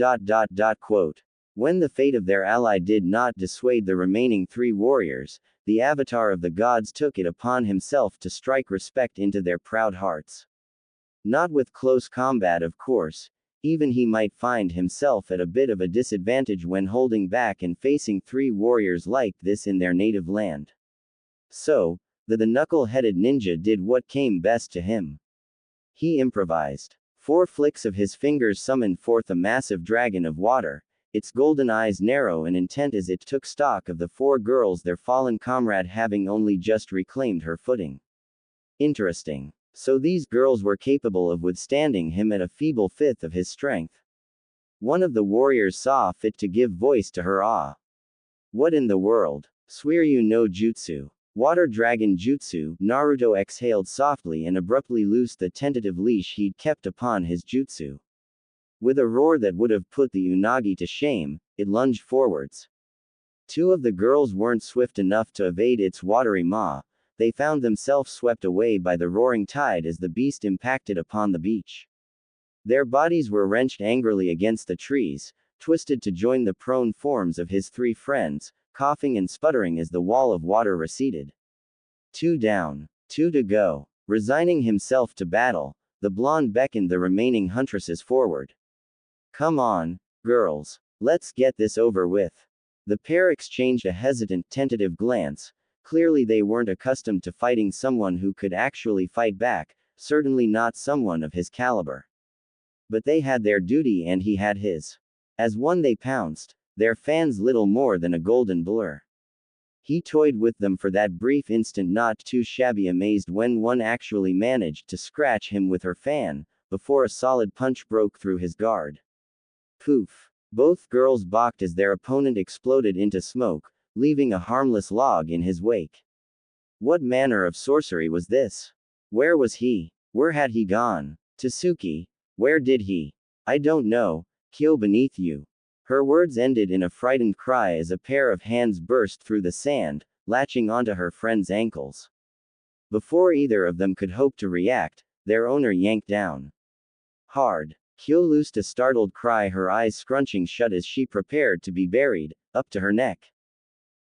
When the fate of their ally did not dissuade the remaining 3 warriors, the avatar of the gods took it upon himself to strike respect into their proud hearts. Not with close combat, of course. Even he might find himself at a bit of a disadvantage when holding back and facing 3 warriors like this in their native land. So, the knuckle-headed ninja did what came best to him. He improvised. 4 flicks of his fingers summoned forth a massive dragon of water, its golden eyes narrow and intent as it took stock of the 4 girls, their fallen comrade having only just reclaimed her footing. Interesting. So these girls were capable of withstanding him at a feeble 1/5 of his strength. One of the warriors saw fit to give voice to her awe. What in the world? Suiryu no Jutsu. Water Dragon Jutsu. Naruto exhaled softly and abruptly loosed the tentative leash he'd kept upon his jutsu. With a roar that would have put the Unagi to shame, it lunged forwards. 2 of the girls weren't swift enough to evade its watery maw. They found themselves swept away by the roaring tide as the beast impacted upon the beach. Their bodies were wrenched angrily against the trees, twisted to join the prone forms of his 3 friends, coughing and sputtering as the wall of water receded. 2 down. 2 to go. Resigning himself to battle, the blonde beckoned the remaining huntresses forward. Come on, girls. Let's get this over with. The pair exchanged a hesitant, tentative glance. Clearly they weren't accustomed to fighting someone who could actually fight back, certainly not someone of his caliber. But they had their duty and he had his. As one they pounced, their fans little more than a golden blur. He toyed with them for that brief instant, not too shabby amazed when one actually managed to scratch him with her fan, before a solid punch broke through his guard. Poof. Both girls balked as their opponent exploded into smoke, leaving a harmless log in his wake. What manner of sorcery was this? Where was he? Where had he gone? Tsuki, where did he? I don't know. Kyo beneath you. Her words ended in a frightened cry as a pair of hands burst through the sand, latching onto her friend's ankles. Before either of them could hope to react, their owner yanked down hard. Kyo loosed a startled cry, her eyes scrunching shut as she prepared to be buried, up to her neck.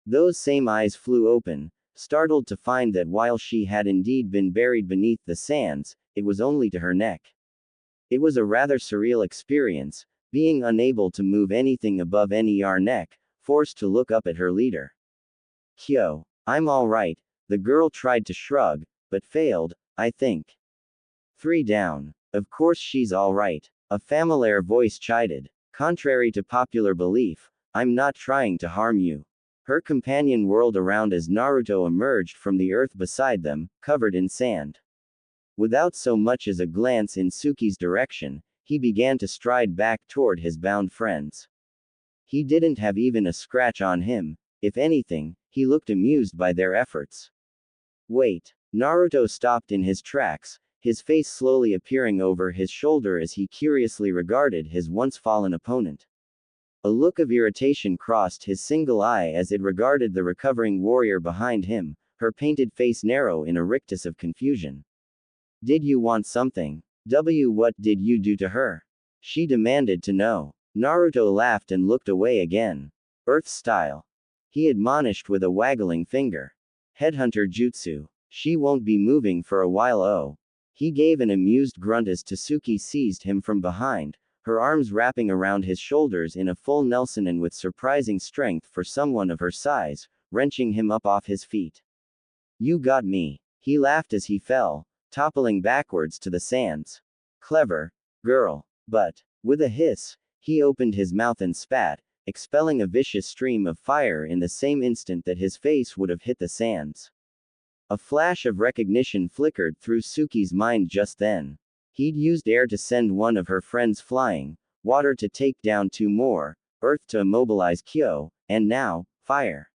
Those same eyes flew open, startled to find that while she had indeed been buried beneath the sands, it was only to her neck. It was a rather surreal experience, being unable to move anything above her neck, forced to look up at her leader. Kyo, I'm all right, the girl tried to shrug, but failed, I think. 3 down. Of course she's all right, a familiar voice chided. Contrary to popular belief, I'm not trying to harm you. Her companion whirled around as Naruto emerged from the earth beside them, covered in sand. Without so much as a glance in Suki's direction, he began to stride back toward his bound friends. He didn't have even a scratch on him, if anything, he looked amused by their efforts. Wait. Naruto stopped in his tracks, his face slowly appearing over his shoulder as he curiously regarded his once fallen opponent. A look of irritation crossed his single eye as it regarded the recovering warrior behind him, her painted face narrow in a rictus of confusion. Did you want something? What did you do to her? She demanded to know. Naruto laughed and looked away again. Earth style. He admonished with a waggling finger. Headhunter jutsu. She won't be moving for a while. Oh. He gave an amused grunt as Tsuki seized him from behind, her arms wrapping around his shoulders in a full Nelson and with surprising strength for someone of her size, wrenching him up off his feet. You got me. He laughed as he fell, toppling backwards to the sands. Clever girl. But, with a hiss, he opened his mouth and spat, expelling a vicious stream of fire in the same instant that his face would have hit the sands. A flash of recognition flickered through Suki's mind just then. He'd used air to send one of her friends flying, water to take down 2 more, earth to immobilize Kyo, and now, fire.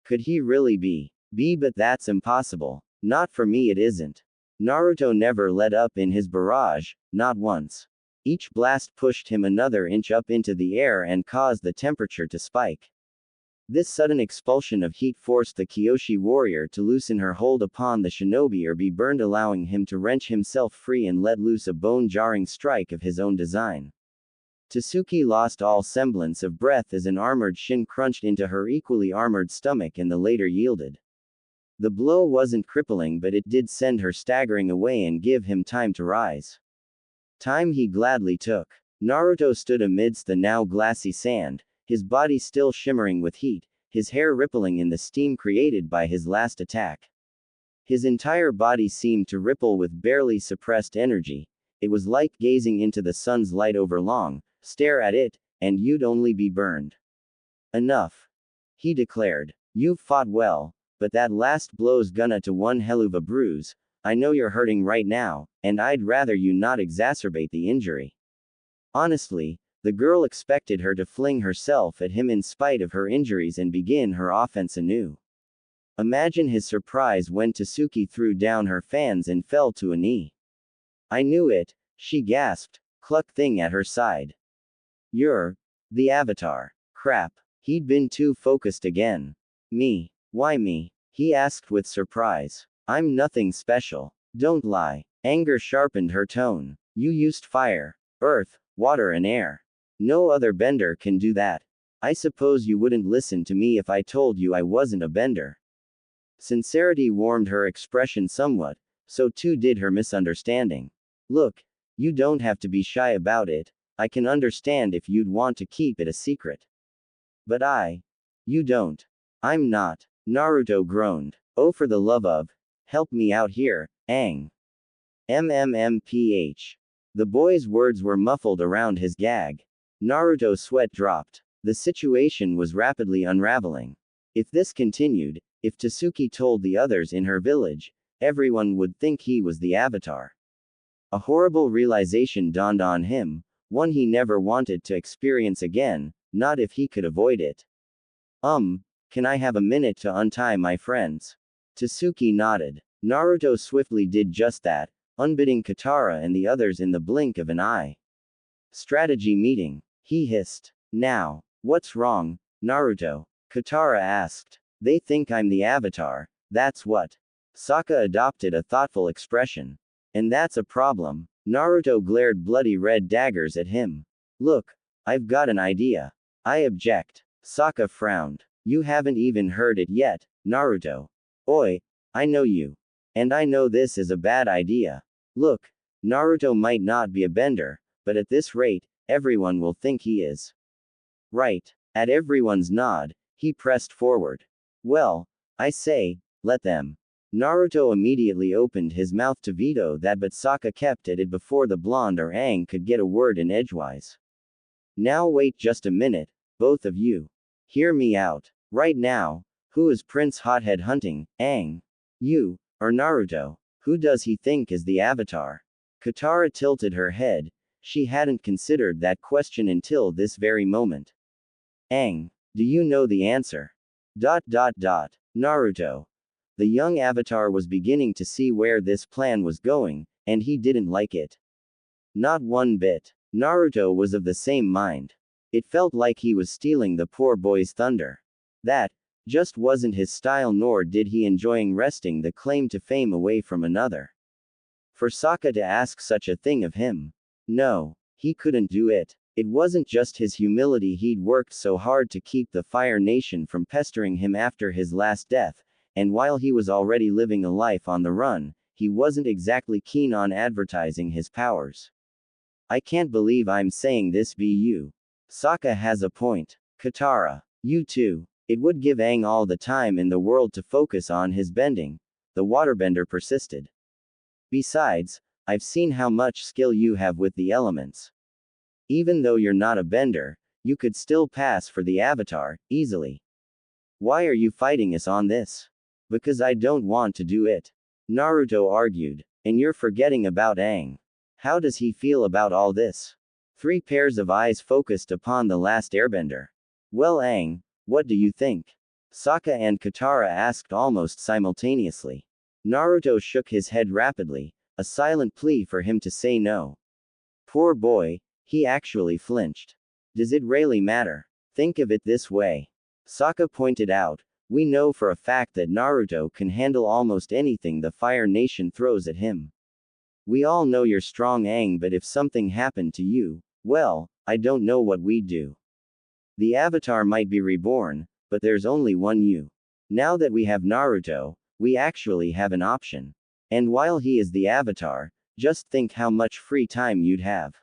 Could he really be? But that's impossible. Not for me, it isn't. Naruto never let up in his barrage, not once. Each blast pushed him another inch up into the air and caused the temperature to spike. This sudden expulsion of heat forced the Kyoshi warrior to loosen her hold upon the shinobi or be burned, allowing him to wrench himself free and let loose a bone-jarring strike of his own design. Tsuki lost all semblance of breath as an armored shin crunched into her equally armored stomach and the later yielded. The blow wasn't crippling, but it did send her staggering away and give him time to rise. Time he gladly took. Naruto stood amidst the now glassy sand, his body still shimmering with heat, his hair rippling in the steam created by his last attack. His entire body seemed to ripple with barely suppressed energy. It was like gazing into the sun's light over long, stare at it, and you'd only be burned. Enough. He declared. You've fought well, but that last blow's gonna to one hell of a bruise. I know you're hurting right now, and I'd rather you not exacerbate the injury. Honestly, the girl expected her to fling herself at him in spite of her injuries and begin her offense anew. Imagine his surprise when Tsuki threw down her fans and fell to a knee. I knew it, she gasped, cluck thing at her side. You're the Avatar. Crap. He'd been too focused again. Me. Why me? He asked with surprise. I'm nothing special. Don't lie. Anger sharpened her tone. You used fire, earth, water and air. No other bender can do that. I suppose you wouldn't listen to me if I told you I wasn't a bender. Sincerity warmed her expression somewhat, so too did her misunderstanding. Look, you don't have to be shy about it. I can understand if you'd want to keep it a secret. But you don't. I'm not. Naruto groaned. Oh, for the love of, help me out here, Aang. MMMPH. The boy's words were muffled around his gag. Naruto's sweat dropped. The situation was rapidly unraveling. If this continued, if Tsuki told the others in her village, everyone would think he was the Avatar. A horrible realization dawned on him, one he never wanted to experience again, not if he could avoid it. Can I have a minute to untie my friends? Tsuki nodded. Naruto swiftly did just that, unbidding Katara and the others in the blink of an eye. Strategy meeting. He hissed. Now, what's wrong, Naruto? Katara asked. They think I'm the Avatar, that's what. Sokka adopted a thoughtful expression. And that's a problem. Naruto glared bloody red daggers at him. Look, I've got an idea. I object. Sokka frowned. You haven't even heard it yet, Naruto. Oi, I know you. And I know this is a bad idea. Look, Naruto might not be a bender, but at this rate, everyone will think he is. Right. At everyone's nod, he pressed forward. Well, I say, let them. Naruto immediately opened his mouth to veto that, but Sokka kept at it before the blonde or Aang could get a word in edgewise. Now wait just a minute, both of you. Hear me out. Right now, who is Prince Hothead hunting, Aang? You, or Naruto? Who does he think is the Avatar? Katara tilted her head. She hadn't considered that question until this very moment. Aang, do you know the answer? Naruto. The young Avatar was beginning to see where this plan was going, and he didn't like it. Not one bit. Naruto was of the same mind. It felt like he was stealing the poor boy's thunder. That just wasn't his style, nor did he enjoy wresting the claim to fame away from another. For Sokka to ask such a thing of him. No, he couldn't do it. It wasn't just his humility, he'd worked so hard to keep the Fire Nation from pestering him after his last death, and while he was already living a life on the run, he wasn't exactly keen on advertising his powers. I can't believe I'm saying this, bu. Sokka has a point. Katara, you too. It would give Aang all the time in the world to focus on his bending, the waterbender persisted. Besides, I've seen how much skill you have with the elements. Even though you're not a bender, you could still pass for the Avatar, easily. Why are you fighting us on this? Because I don't want to do it. Naruto argued. And you're forgetting about Aang. How does he feel about all this? 3 pairs of eyes focused upon the last airbender. Well, Aang, what do you think? Sokka and Katara asked almost simultaneously. Naruto shook his head rapidly, a silent plea for him to say no. Poor boy, he actually flinched. Does it really matter? Think of it this way. Sokka pointed out, we know for a fact that Naruto can handle almost anything the Fire Nation throws at him. We all know you're strong, Aang, but if something happened to you, well, I don't know what we'd do. The Avatar might be reborn, but there's only one you. Now that we have Naruto, we actually have an option. And while he is the Avatar, just think how much free time you'd have.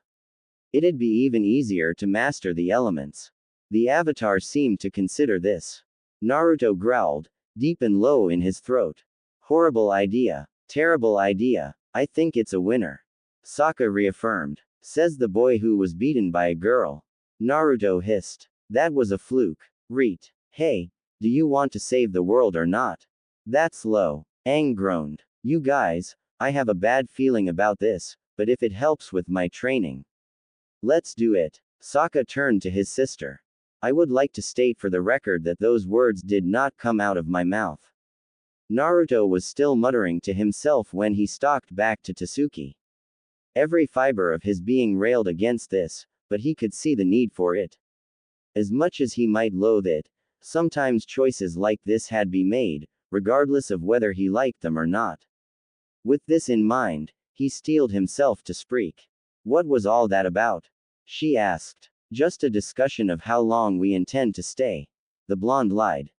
It'd be even easier to master the elements. The Avatar seemed to consider this. Naruto growled, deep and low in his throat. Horrible idea. Terrible idea. I think it's a winner. Sokka reaffirmed. Says the boy who was beaten by a girl. Naruto hissed. That was a fluke. Reet. Hey, do you want to save the world or not? That's low. Aang groaned. You guys, I have a bad feeling about this, but if it helps with my training. Let's do it. Sokka turned to his sister. I would like to state for the record that those words did not come out of my mouth. Naruto was still muttering to himself when he stalked back to Tasuki. Every fiber of his being railed against this, but he could see the need for it. As much as he might loathe it, sometimes choices like this had to be made, regardless of whether he liked them or not. With this in mind, he steeled himself to speak. What was all that about? She asked. Just a discussion of how long we intend to stay. The blonde lied.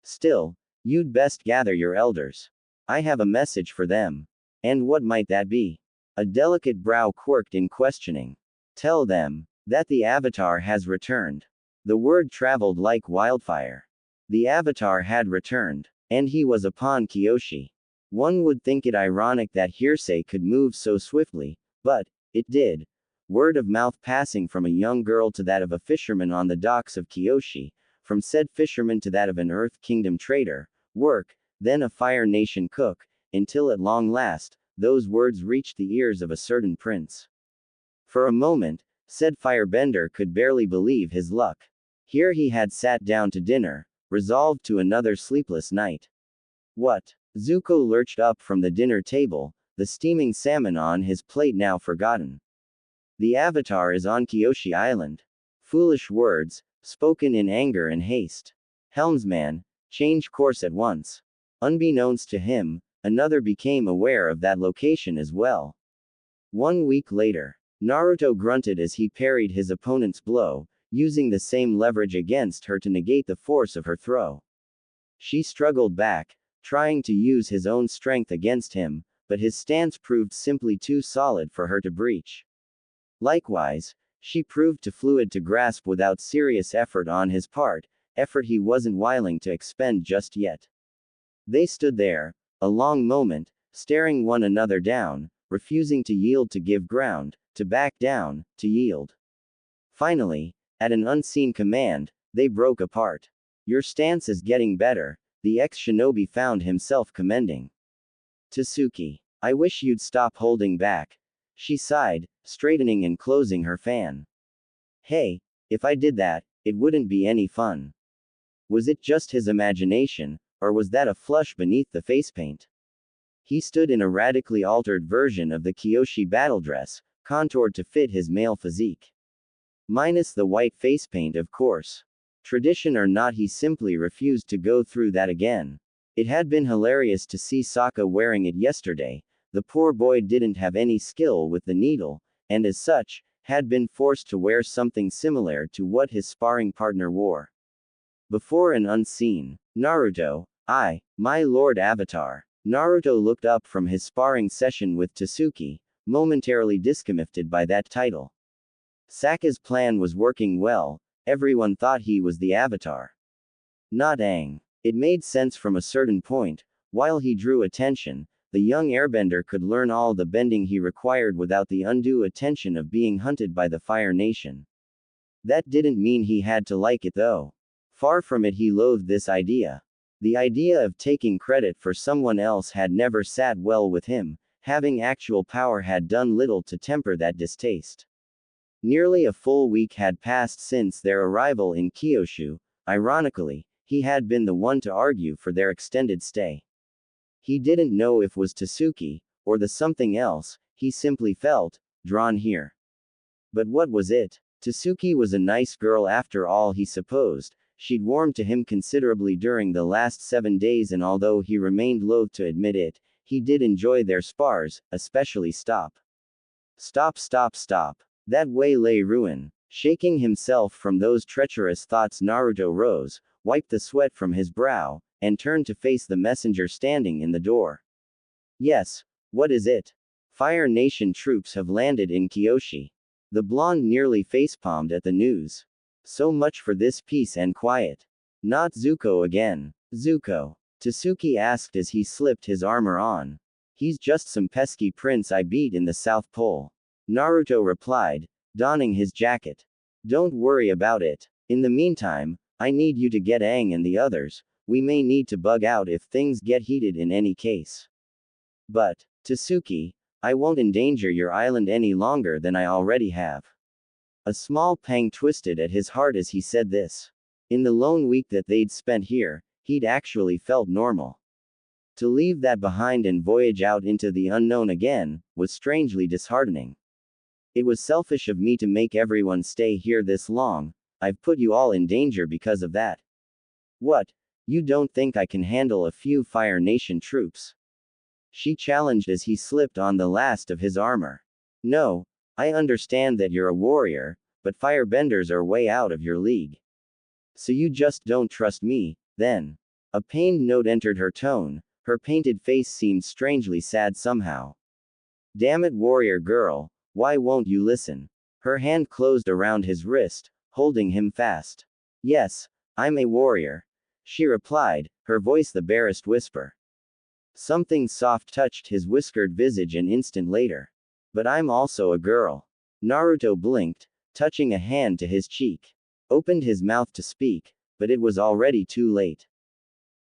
Still, you'd best gather your elders. I have a message for them. And what might that be? A delicate brow quirked in questioning. Tell them that the Avatar has returned. The word traveled like wildfire. The Avatar had returned, and he was upon Kyoshi. One would think it ironic that hearsay could move so swiftly, but it did. Word of mouth passing from a young girl to that of a fisherman on the docks of Kyoshi, from said fisherman to that of an Earth Kingdom trader, work, then a Fire Nation cook, until at long last, those words reached the ears of a certain prince. For a moment, said firebender could barely believe his luck. Here he had sat down to dinner, resolved to another sleepless night. What? Zuko lurched up from the dinner table, the steaming salmon on his plate now forgotten. The Avatar is on Kyoshi Island. Foolish words, spoken in anger and haste. Helmsman, change course at once. Unbeknownst to him, another became aware of that location as well. 1 week later, Naruto grunted as he parried his opponent's blow, using the same leverage against her to negate the force of her throw. She struggled back, trying to use his own strength against him, but his stance proved simply too solid for her to breach. Likewise, she proved too fluid to grasp without serious effort on his part, effort he wasn't willing to expend just yet. They stood there, a long moment, staring one another down, refusing to yield, to give ground, to back down, to yield. Finally, at an unseen command, they broke apart. Your stance is getting better, the ex-shinobi found himself commending. Tsuki, I wish you'd stop holding back. She sighed, straightening and closing her fan. Hey, if I did that, it wouldn't be any fun. Was it just his imagination, or was that a flush beneath the face paint? He stood in a radically altered version of the Kyoshi battle dress, contoured to fit his male physique. Minus the white face paint, of course. Tradition or not, he simply refused to go through that again. It had been hilarious to see Sokka wearing it yesterday. The poor boy didn't have any skill with the needle, and as such, had been forced to wear something similar to what his sparring partner wore. Before and unseen, Naruto, my Lord Avatar. Naruto looked up from his sparring session with Tsuki, momentarily discomfited by that title. Sokka's plan was working well, everyone thought he was the Avatar. Not Aang. It made sense from a certain point. While he drew attention, the young airbender could learn all the bending he required without the undue attention of being hunted by the Fire Nation. That didn't mean he had to like it though. Far from it, he loathed this idea. The idea of taking credit for someone else had never sat well with him. Having actual power had done little to temper that distaste. Nearly a full week had passed since their arrival in Kyoshi. Ironically, he had been the one to argue for their extended stay. He didn't know if it was Tsuki, or the something else, he simply felt drawn here. But what was it? Tsuki was a nice girl after all, he supposed. She'd warmed to him considerably during the last 7 days, and although he remained loath to admit it, he did enjoy their spars, especially Stop. That way lay ruin. Shaking himself from those treacherous thoughts, Naruto rose, wiped the sweat from his brow, and turned to face the messenger standing in the door. Yes, what is it? Fire Nation troops have landed in Kyoshi. The blonde nearly facepalmed at the news. So much for this peace and quiet. Not Zuko again. Zuko? Tsuki asked as he slipped his armor on. He's just some pesky prince I beat in the South Pole. Naruto replied, donning his jacket. Don't worry about it. In the meantime, I need you to get Aang and the others. We may need to bug out if things get heated in any case. But, Tsuki, I won't endanger your island any longer than I already have. A small pang twisted at his heart as he said this. In the lone week that they'd spent here, he'd actually felt normal. To leave that behind and voyage out into the unknown again, was strangely disheartening. It was selfish of me to make everyone stay here this long. I've put you all in danger because of that. What? You don't think I can handle a few Fire Nation troops? She challenged as he slipped on the last of his armor. No, I understand that you're a warrior, but firebenders are way out of your league. So you just don't trust me, then? A pained note entered her tone, her painted face seemed strangely sad somehow. Damn it, warrior girl, why won't you listen? Her hand closed around his wrist, holding him fast. Yes, I'm a warrior, she replied, her voice the barest whisper. Something soft touched his whiskered visage an instant later. But I'm also a girl. Naruto blinked, touching a hand to his cheek. Opened his mouth to speak, but it was already too late.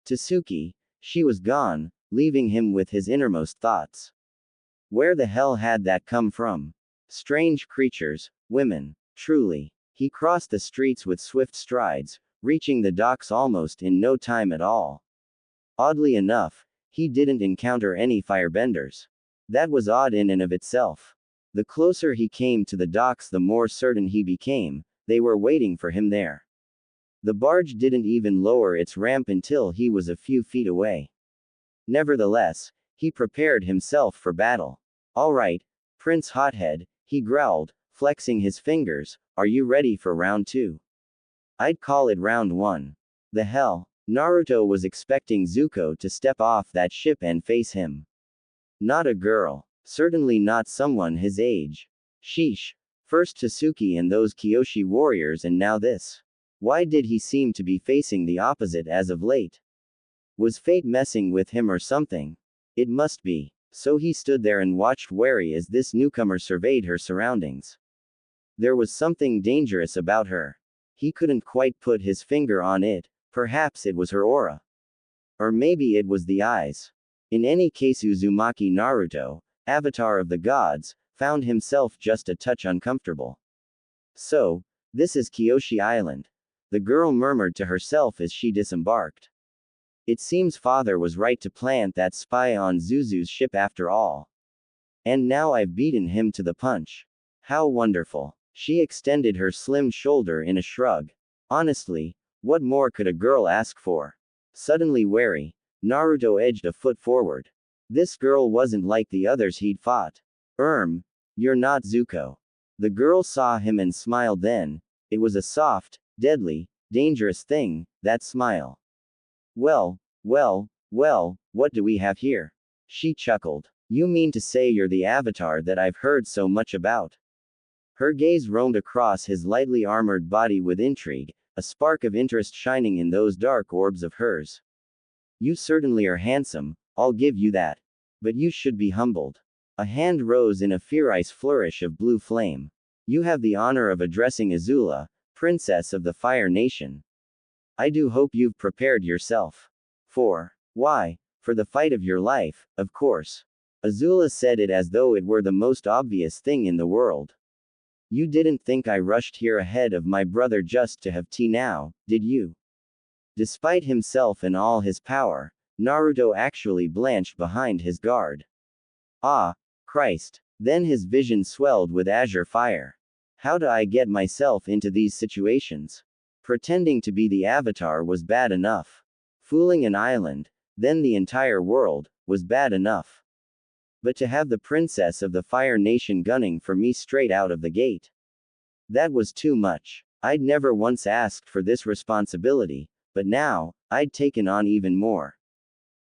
Tsuki, she was gone, leaving him with his innermost thoughts. Where the hell had that come from? Strange creatures, women, truly. He crossed the streets with swift strides, reaching the docks almost in no time at all. Oddly enough, he didn't encounter any firebenders. That was odd in and of itself. The closer he came to the docks, the more certain he became They were waiting for him there. The barge didn't even lower its ramp until he was a few feet away. Nevertheless, he prepared himself for battle. All right, Prince Hothead, he growled, flexing his fingers, are you ready for round 2? I'd call it round 1. The hell? Naruto was expecting Zuko to step off that ship and face him. Not a girl. Certainly not someone his age. Sheesh. First Tasuki and those Kyoshi warriors and now this. Why did he seem to be facing the opposite as of late? Was fate messing with him or something? It must be. So he stood there and watched wary as this newcomer surveyed her surroundings. There was something dangerous about her. He couldn't quite put his finger on it, perhaps it was her aura. Or maybe it was the eyes. In any case Uzumaki Naruto, avatar of the gods, found himself just a touch uncomfortable. So, this is Kyoshi Island. The girl murmured to herself as she disembarked. It seems father was right to plant that spy on Zuzu's ship after all. And now I've beaten him to the punch. How wonderful. She extended her slim shoulder in a shrug. Honestly, what more could a girl ask for? Suddenly wary, Naruto edged a foot forward. This girl wasn't like the others he'd fought. You're not Zuko. The girl saw him and smiled then. It was a soft, deadly, dangerous thing, that smile. Well, what do we have here? She chuckled. You mean to say you're the avatar that I've heard so much about? Her gaze roamed across his lightly armored body with intrigue, a spark of interest shining in those dark orbs of hers. You certainly are handsome, I'll give you that. But you should be humbled. A hand rose in a fierce flourish of blue flame. You have the honor of addressing Azula, Princess of the Fire Nation. I do hope you've prepared yourself. Why? For the fight of your life, of course. Azula said it as though it were the most obvious thing in the world. You didn't think I rushed here ahead of my brother just to have tea now, did you? Despite himself and all his power, Naruto actually blanched behind his guard. Ah, Christ. Then his vision swelled with azure fire. How do I get myself into these situations? Pretending to be the avatar was bad enough. Fooling an island, then the entire world, was bad enough. But to have the Princess of the Fire Nation gunning for me straight out of the gate. That was too much. I'd never once asked for this responsibility, but now, I'd taken on even more.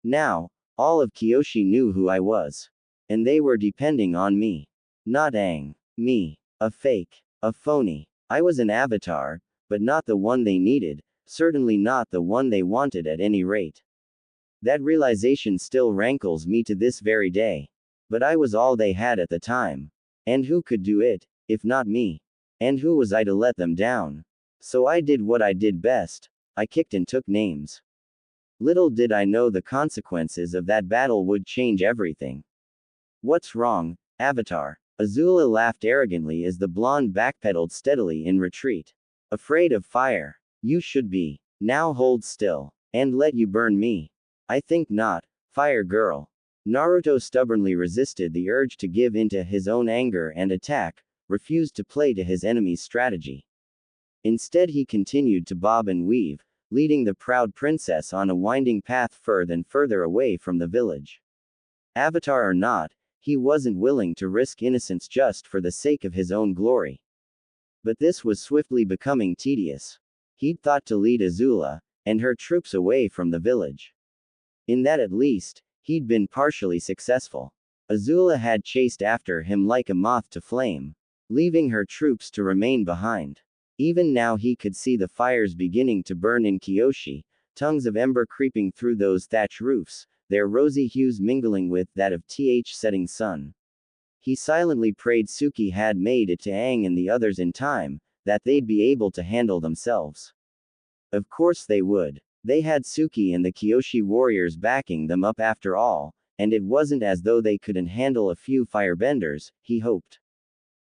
Now, all of Kyoshi knew who I was. And they were depending on me. Not Aang. Me. A fake. A phony. I was an avatar, but not the one they needed, certainly not the one they wanted at any rate. That realization still rankles me to this very day. But I was all they had at the time. And who could do it, if not me? And who was I to let them down? So I did what I did best. I kicked and took names. Little did I know the consequences of that battle would change everything. What's wrong, Avatar? Azula laughed arrogantly as the blonde backpedaled steadily in retreat. Afraid of fire? You should be. Now hold still. And let you burn me. I think not, Fire Girl. Naruto stubbornly resisted the urge to give in to his own anger and attack, refused to play to his enemy's strategy. Instead he continued to bob and weave, leading the proud princess on a winding path further and further away from the village. Avatar or not, he wasn't willing to risk innocence just for the sake of his own glory. But this was swiftly becoming tedious. He'd thought to lead Azula and her troops away from the village. In that at least, he'd been partially successful. Azula had chased after him like a moth to flame, leaving her troops to remain behind. Even now he could see the fires beginning to burn in Kyoshi, tongues of ember creeping through those thatch roofs, their rosy hues mingling with that of the setting sun. He silently prayed Suki had made it to Aang and the others in time, that they'd be able to handle themselves. Of course they would. They had Suki and the Kyoshi warriors backing them up after all, and it wasn't as though they couldn't handle a few firebenders, he hoped.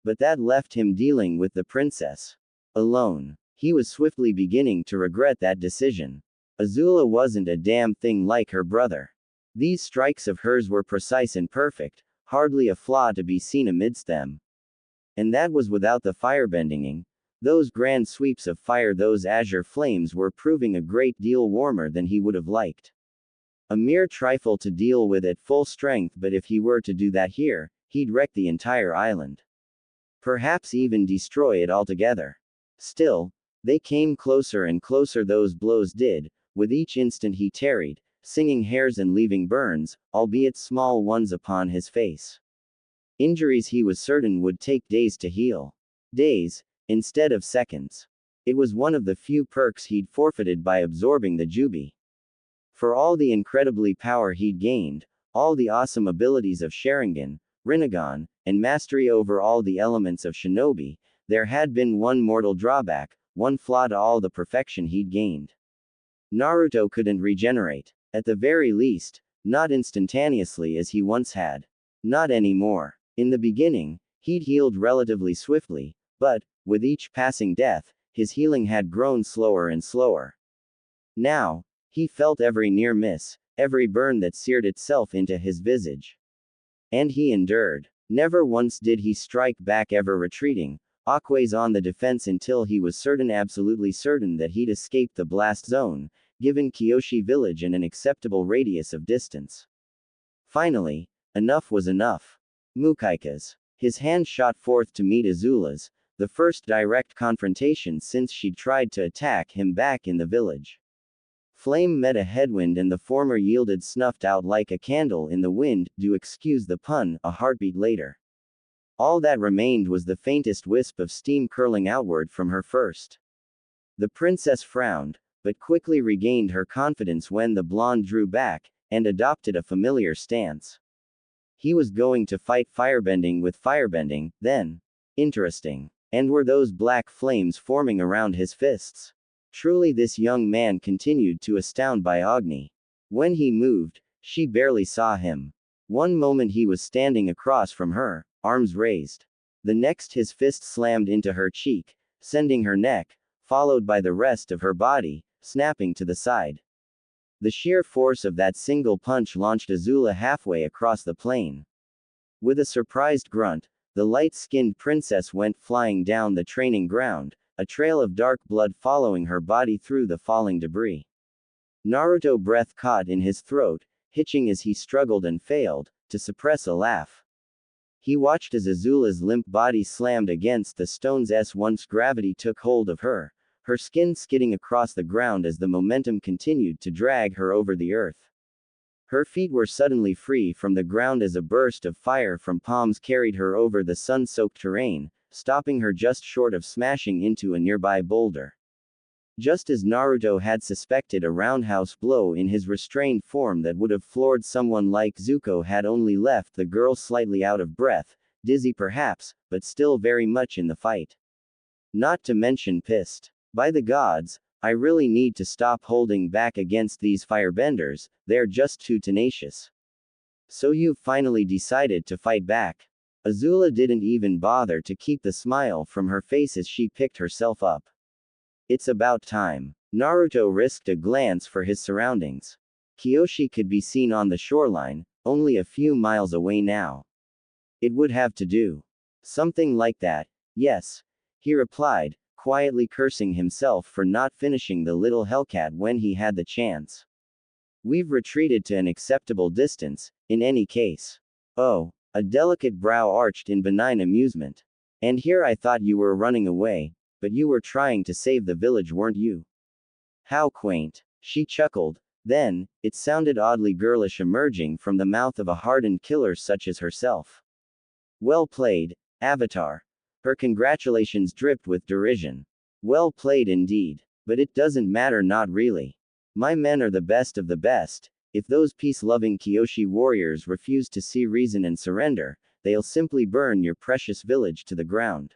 But that left him dealing with the princess. Alone. He was swiftly beginning to regret that decision. Azula wasn't a damn thing like her brother. These strikes of hers were precise and perfect, hardly a flaw to be seen amidst them. And that was without the firebending. Those grand sweeps of fire, those azure flames were proving a great deal warmer than he would have liked. A mere trifle to deal with at full strength, but if he were to do that here, he'd wreck the entire island. Perhaps even destroy it altogether. Still, they came closer and closer, those blows did, with each instant he tarried, singing hairs and leaving burns, albeit small ones, upon his face. Injuries he was certain would take days to heal. Days, instead of seconds. It was one of the few perks he'd forfeited by absorbing the Jubi. For all the incredibly power he'd gained, all the awesome abilities of Sharingan, Rinnegan, and mastery over all the elements of Shinobi, there had been one mortal drawback, one flaw to all the perfection he'd gained. Naruto couldn't regenerate. At the very least, not instantaneously as he once had. Not anymore. In the beginning, he'd healed relatively swiftly, but, with each passing death, his healing had grown slower and slower. Now, he felt every near miss, every burn that seared itself into his visage. And he endured. Never once did he strike back, ever retreating, always on the defense until he was certain, absolutely certain, that he'd escaped the blast zone, given Kyoshi village and an acceptable radius of distance. Finally, enough was enough. Mukaika's. His hand shot forth to meet Azula's, the first direct confrontation since she'd tried to attack him back in the village. Flame met a headwind and the former yielded, snuffed out like a candle in the wind, do excuse the pun, a heartbeat later. All that remained was the faintest wisp of steam curling outward from her first. The princess frowned, but quickly regained her confidence when the blonde drew back, and adopted a familiar stance. He was going to fight firebending with firebending, then. Interesting. And were those black flames forming around his fists? Truly, this young man continued to astound by Agni. When he moved, she barely saw him. One moment he was standing across from her, arms raised. The next his fist slammed into her cheek, sending her neck, followed by the rest of her body, snapping to the side. The sheer force of that single punch launched Azula halfway across the plain. With a surprised grunt, the light-skinned princess went flying down the training ground, a trail of dark blood following her body through the falling debris. Naruto breath caught in his throat, hitching as he struggled and failed to suppress a laugh. He watched as Azula's limp body slammed against the stones once gravity took hold of her, her skin skidding across the ground as the momentum continued to drag her over the earth. Her feet were suddenly free from the ground as a burst of fire from palms carried her over the sun-soaked terrain, stopping her just short of smashing into a nearby boulder. Just as Naruto had suspected, a roundhouse blow in his restrained form that would have floored someone like Zuko had only left the girl slightly out of breath, dizzy perhaps, but still very much in the fight. Not to mention pissed. By the gods, I really need to stop holding back against these firebenders, they're just too tenacious. So you've finally decided to fight back. Azula didn't even bother to keep the smile from her face as she picked herself up. It's about time. Naruto risked a glance for his surroundings. Kyoshi could be seen on the shoreline, only a few miles away now. It would have to do. Something like that, yes, he replied, quietly cursing himself for not finishing the little hellcat when he had the chance. We've retreated to an acceptable distance, in any case. Oh, a delicate brow arched in benign amusement. And here I thought you were running away, but you were trying to save the village, weren't you? How quaint. She chuckled. Then, it sounded oddly girlish, emerging from the mouth of a hardened killer such as herself. Well played, Avatar. Her congratulations dripped with derision. Well played indeed. But it doesn't matter, not really. My men are the best of the best. If those peace-loving Kyoshi warriors refuse to see reason and surrender, they'll simply burn your precious village to the ground.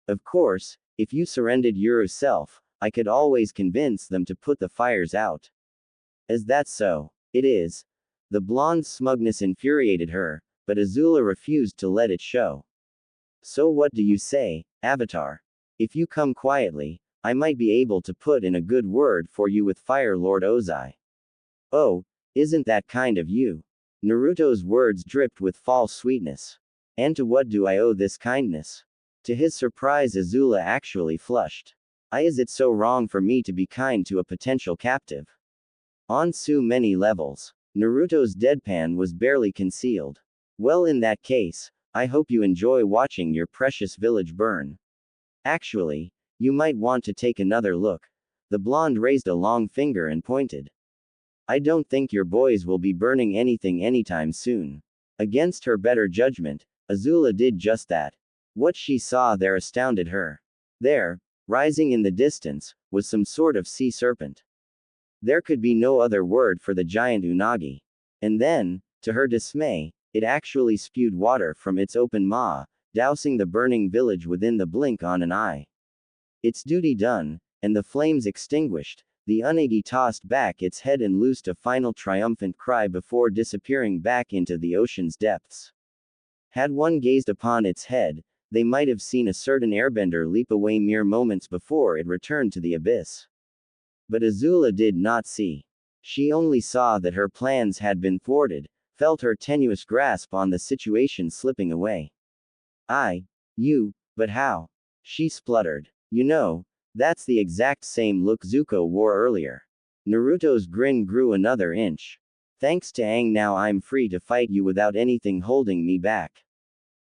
Of course, if you surrendered yourself, I could always convince them to put the fires out. Is that so? It is. The blonde's smugness infuriated her, but Azula refused to let it show. So what do you say, Avatar? If you come quietly, I might be able to put in a good word for you with Fire Lord Ozai. Oh, isn't that kind of you? Naruto's words dripped with false sweetness. And to what do I owe this kindness? To his surprise, Azula actually flushed. Is it so wrong for me to be kind to a potential captive? On so many levels. Naruto's deadpan was barely concealed. Well, in that case, I hope you enjoy watching your precious village burn. Actually, you might want to take another look. The blonde raised a long finger and pointed. I don't think your boys will be burning anything anytime soon. Against her better judgment, Azula did just that. What she saw there astounded her. There, rising in the distance, was some sort of sea serpent. There could be no other word for the giant unagi. And then, to her dismay, it actually spewed water from its open maw, dousing the burning village within the blink on an eye. Its duty done, and the flames extinguished, the unagi tossed back its head and loosed a final triumphant cry before disappearing back into the ocean's depths. Had one gazed upon its head, they might have seen a certain airbender leap away mere moments before it returned to the abyss. But Azula did not see. She only saw that her plans had been thwarted, felt her tenuous grasp on the situation slipping away. But how? She spluttered. You know, that's the exact same look Zuko wore earlier. Naruto's grin grew another inch. Thanks to Aang, now I'm free to fight you without anything holding me back.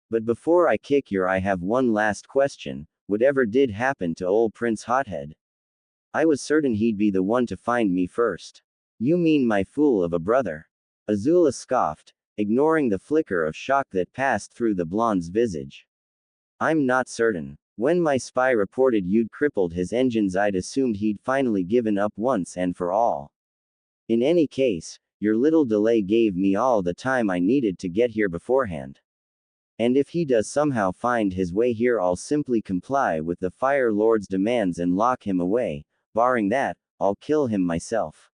But before I kick your I have one last question. Whatever did happen to old Prince Hothead? I was certain he'd be the one to find me first. You mean my fool of a brother? Azula scoffed, ignoring the flicker of shock that passed through the blonde's visage. I'm not certain. When my spy reported you'd crippled his engines, I'd assumed he'd finally given up once and for all. In any case, your little delay gave me all the time I needed to get here beforehand. And if he does somehow find his way here, I'll simply comply with the Fire Lord's demands and lock him away. Barring that, I'll kill him myself.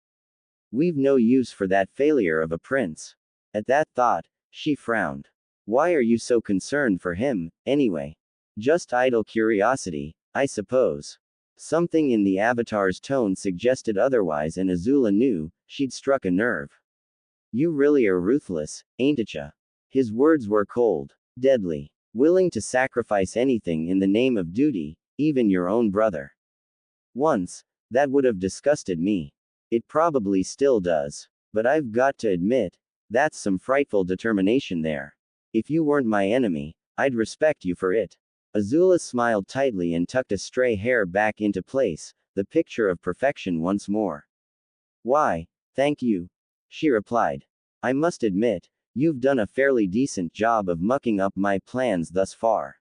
We've no use for that failure of a prince. At that thought, she frowned. Why are you so concerned for him, anyway? Just idle curiosity, I suppose. Something in the Avatar's tone suggested otherwise, and Azula knew she'd struck a nerve. You really are ruthless, ain't ya? His words were cold, deadly, willing to sacrifice anything in the name of duty, even your own brother. Once, that would have disgusted me. It probably still does. But I've got to admit, that's some frightful determination there. If you weren't my enemy, I'd respect you for it. Azula smiled tightly and tucked a stray hair back into place, the picture of perfection once more. Why, thank you, she replied. I must admit, you've done a fairly decent job of mucking up my plans thus far.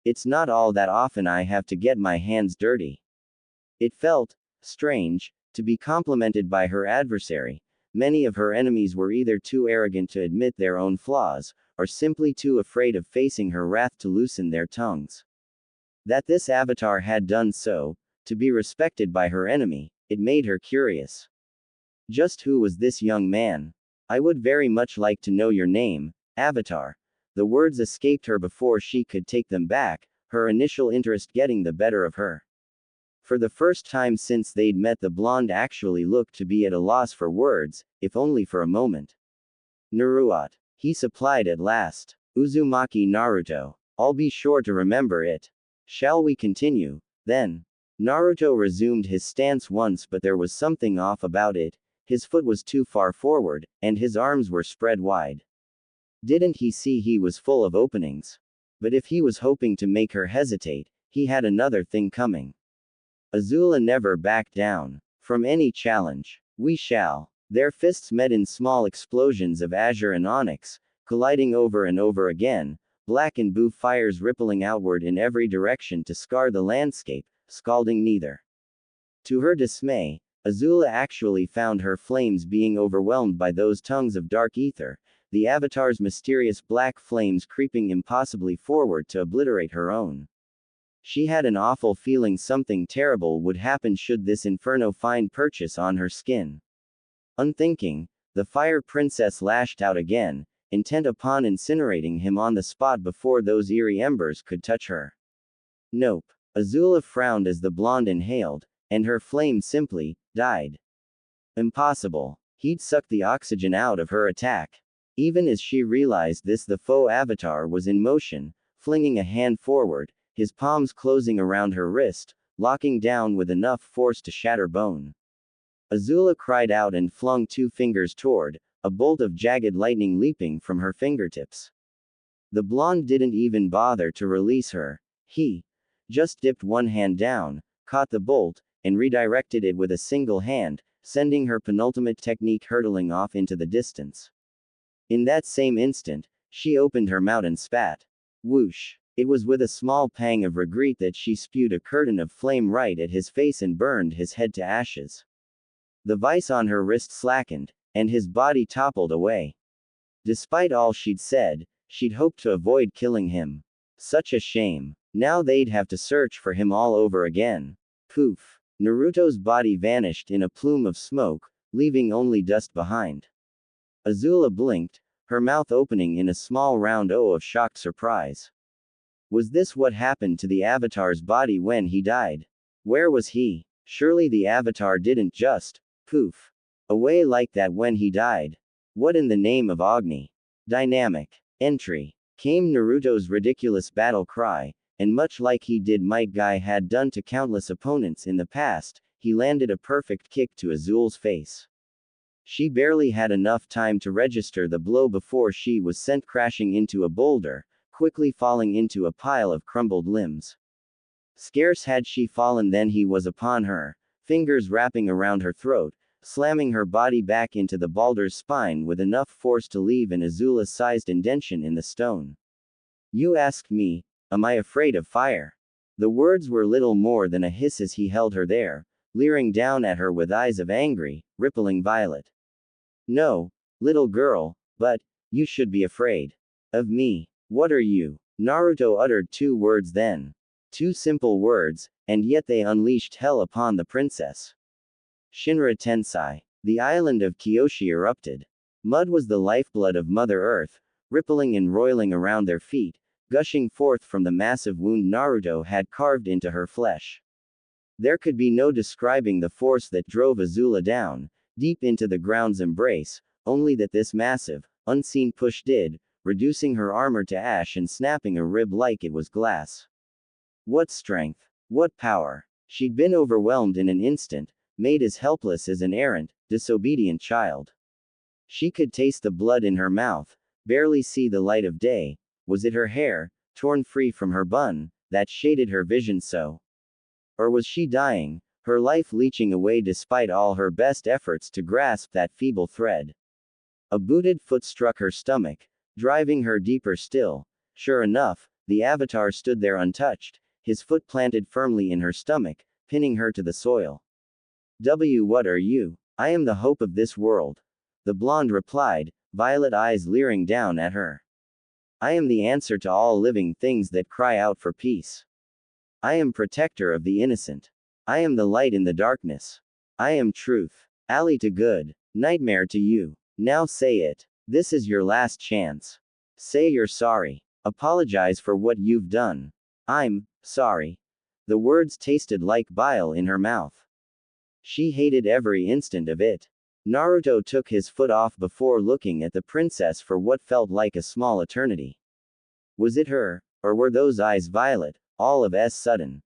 It's not all that often I have to get my hands dirty. It felt strange to be complimented by her adversary. Many of her enemies were either too arrogant to admit their own flaws, or simply too afraid of facing her wrath to loosen their tongues. That this Avatar had done so, to be respected by her enemy, it made her curious. Just who was this young man? I would very much like to know your name, Avatar. The words escaped her before she could take them back, her initial interest getting the better of her. For the first time since they'd met, the blonde actually looked to be at a loss for words, if only for a moment. Naruto, he supplied at last. Uzumaki Naruto. I'll be sure to remember it. Shall we continue, then? Naruto resumed his stance once, but there was something off about it. His foot was too far forward, and his arms were spread wide. Didn't he see he was full of openings? But if he was hoping to make her hesitate, he had another thing coming. Azula never backed down from any challenge. We shall. Their fists met in small explosions of azure and onyx, colliding over and over again, black and blue fires rippling outward in every direction to scar the landscape, scalding neither. To her dismay, Azula actually found her flames being overwhelmed by those tongues of dark ether, the Avatar's mysterious black flames creeping impossibly forward to obliterate her own. She had an awful feeling something terrible would happen should this inferno find purchase on her skin. Unthinking, the Fire Princess lashed out again, intent upon incinerating him on the spot before those eerie embers could touch her. Nope. Azula frowned as the blonde inhaled, and her flame simply died. Impossible. He'd sucked the oxygen out of her attack. Even as she realized this, the foe Avatar was in motion, flinging a hand forward, his palms closing around her wrist, locking down with enough force to shatter bone. Azula cried out and flung 2 fingers toward, a bolt of jagged lightning leaping from her fingertips. The blonde didn't even bother to release her. He just dipped one hand down, caught the bolt, and redirected it with a single hand, sending her penultimate technique hurtling off into the distance. In that same instant, she opened her mouth and spat. Whoosh! It was with a small pang of regret that she spewed a curtain of flame right at his face and burned his head to ashes. The vice on her wrist slackened, and his body toppled away. Despite all she'd said, she'd hoped to avoid killing him. Such a shame. Now they'd have to search for him all over again. Poof! Naruto's body vanished in a plume of smoke, leaving only dust behind. Azula blinked, her mouth opening in a small round O of shocked surprise. Was this what happened to the Avatar's body when he died? Where was he? Surely the Avatar didn't just poof away like that when he died. What in the name of Agni? Dynamic entry. Came Naruto's ridiculous battle cry, and much like he did Might Guy had done to countless opponents in the past, he landed a perfect kick to Azula's face. She barely had enough time to register the blow before she was sent crashing into a boulder, quickly falling into a pile of crumbled limbs. Scarce had she fallen than he was upon her, fingers wrapping around her throat, slamming her body back into the boulder's spine with enough force to leave an Azula-sized indentation in the stone. You asked me, am I afraid of fire? The words were little more than a hiss as he held her there, leering down at her with eyes of angry, rippling violet. No, little girl, but you should be afraid of me. What are you? Naruto uttered 2 words then. 2 simple words, and yet they unleashed hell upon the princess. Shinra Tensei. The island of Kyoshi erupted. Mud was the lifeblood of Mother Earth, rippling and roiling around their feet, gushing forth from the massive wound Naruto had carved into her flesh. There could be no describing the force that drove Azula down, deep into the ground's embrace, only that this massive, unseen push did, reducing her armor to ash and snapping a rib like it was glass. What strength! What power! She'd been overwhelmed in an instant, made as helpless as an errant, disobedient child. She could taste the blood in her mouth, barely see the light of day. Was it her hair, torn free from her bun, that shaded her vision so? Or was she dying, her life leeching away despite all her best efforts to grasp that feeble thread? A booted foot struck her stomach, driving her deeper still. Sure enough, the Avatar stood there untouched, his foot planted firmly in her stomach, pinning her to the soil. What are you? I am the hope of this world. The blonde replied, violet eyes leering down at her. I am the answer to all living things that cry out for peace. I am protector of the innocent. I am the light in the darkness. I am truth. Ally to good. Nightmare to you. Now say it. This is your last chance. Say you're sorry. Apologize for what you've done. I'm sorry. The words tasted like bile in her mouth. She hated every instant of it. Naruto took his foot off before looking at the princess for what felt like a small eternity. Was it her, or were those eyes violet, all of a sudden?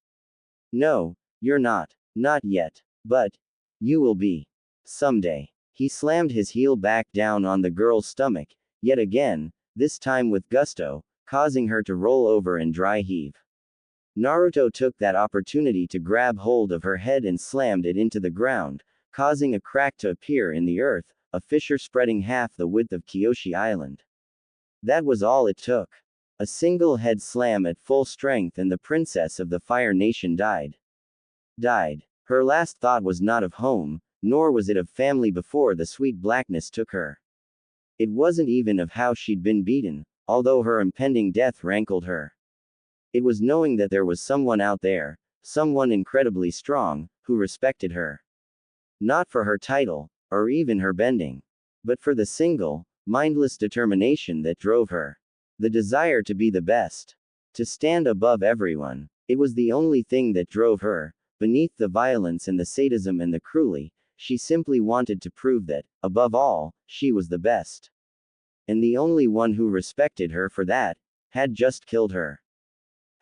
No, you're not. Not yet. But you will be. Someday. He slammed his heel back down on the girl's stomach, yet again, this time with gusto, causing her to roll over and dry heave. Naruto took that opportunity to grab hold of her head and slammed it into the ground, causing a crack to appear in the earth, a fissure spreading half the width of Kyoshi Island. That was all it took. A single head slam at full strength and the princess of the Fire Nation died. Her last thought was not of home, nor was it of family before the sweet blackness took her. It wasn't even of how she'd been beaten, although her impending death rankled her. It was knowing that there was someone out there, someone incredibly strong, who respected her. Not for her title, or even her bending, but for the single, mindless determination that drove her. The desire to be the best. To stand above everyone. It was the only thing that drove her. Beneath the violence and the sadism and the cruelty, she simply wanted to prove that, above all, she was the best. And the only one who respected her for that, had just killed her.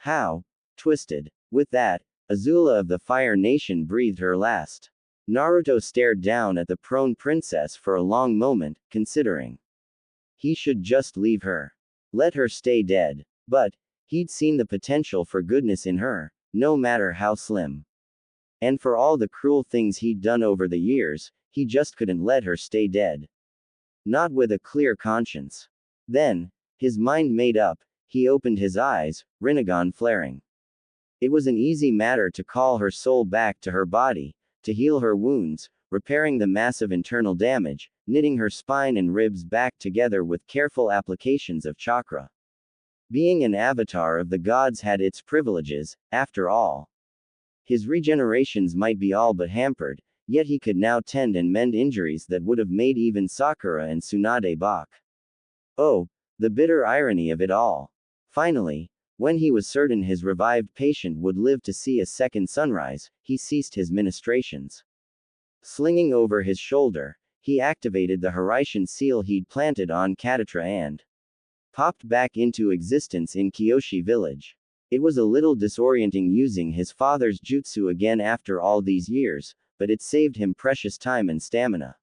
How? Twisted. With that, Azula of the Fire Nation breathed her last. Naruto stared down at the prone princess for a long moment, considering. He should just leave her. Let her stay dead. But, he'd seen the potential for goodness in her, no matter how slim. And for all the cruel things he'd done over the years, he just couldn't let her stay dead. Not with a clear conscience. Then, his mind made up, he opened his eyes, Rinnegan flaring. It was an easy matter to call her soul back to her body, to heal her wounds, repairing the massive internal damage, knitting her spine and ribs back together with careful applications of chakra. Being an avatar of the gods had its privileges, after all. His regenerations might be all but hampered, yet he could now tend and mend injuries that would have made even Sakura and Tsunade balk. Oh, the bitter irony of it all. Finally, when he was certain his revived patient would live to see a second sunrise, he ceased his ministrations. Slinging over his shoulder, he activated the Harishan seal he'd planted on Katatra and popped back into existence in Kyoshi village. It was a little disorienting using his father's jutsu again after all these years, but it saved him precious time and stamina.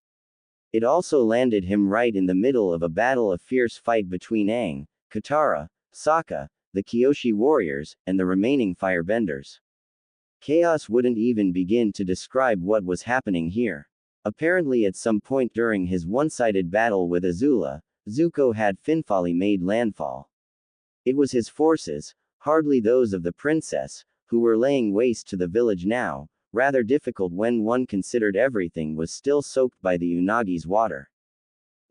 It also landed him right in the middle of a fierce fight between Aang, Katara, Sokka, the Kyoshi warriors, and the remaining firebenders. Chaos wouldn't even begin to describe what was happening here. Apparently at some point during his one-sided battle with Azula, Zuko had finally made landfall. It was his forces, hardly those of the princess, who were laying waste to the village now, rather difficult when one considered everything was still soaked by the Unagi's water.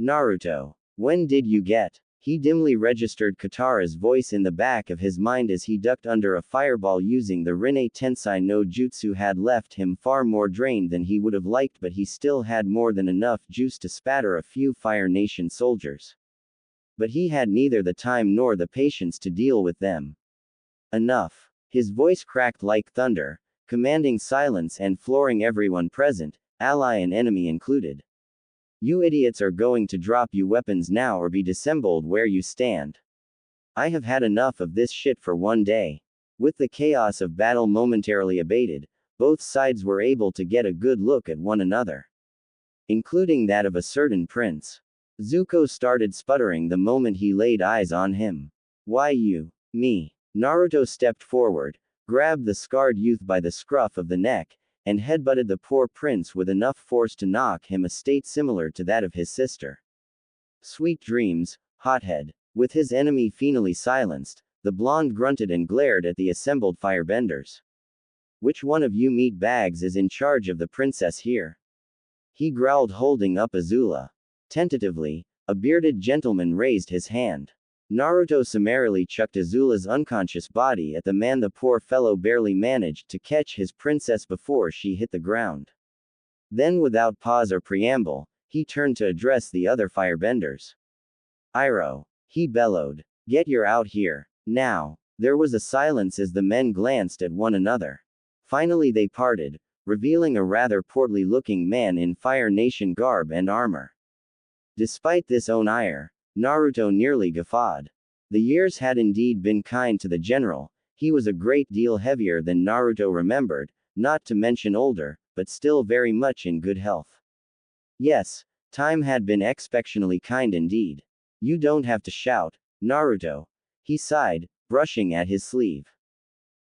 Naruto, when did you get? He dimly registered Katara's voice in the back of his mind as he ducked under a fireball using the Rinne Tensei no Jutsu had left him far more drained than he would have liked, but he still had more than enough juice to spatter a few Fire Nation soldiers. But he had neither the time nor the patience to deal with them. Enough. His voice cracked like thunder, commanding silence and flooring everyone present, ally and enemy included. You idiots are going to drop you weapons now or be dissembled where you stand. I have had enough of this shit for one day. With the chaos of battle momentarily abated, both sides were able to get a good look at one another. Including that of a certain prince. Zuko started sputtering the moment he laid eyes on him. Why you? Me. Naruto stepped forward, grabbed the scarred youth by the scruff of the neck, and headbutted the poor prince with enough force to knock him a state similar to that of his sister. Sweet dreams, hothead. With his enemy finally silenced, the blonde grunted and glared at the assembled firebenders. Which one of you meat bags is in charge of the princess here? He growled, holding up Azula. Tentatively, a bearded gentleman raised his hand. Naruto summarily chucked Azula's unconscious body at the man. The poor fellow barely managed to catch his princess before she hit the ground. Then without pause or preamble, he turned to address the other firebenders. Iroh, he bellowed. Get your out here, now. There was a silence as the men glanced at one another. Finally they parted, revealing a rather portly-looking man in Fire Nation garb and armor. Despite this own ire, Naruto nearly guffawed. The years had indeed been kind to the general. He was a great deal heavier than Naruto remembered, not to mention older, but still very much in good health. Yes, time had been exceptionally kind indeed. You don't have to shout, Naruto. He sighed, brushing at his sleeve.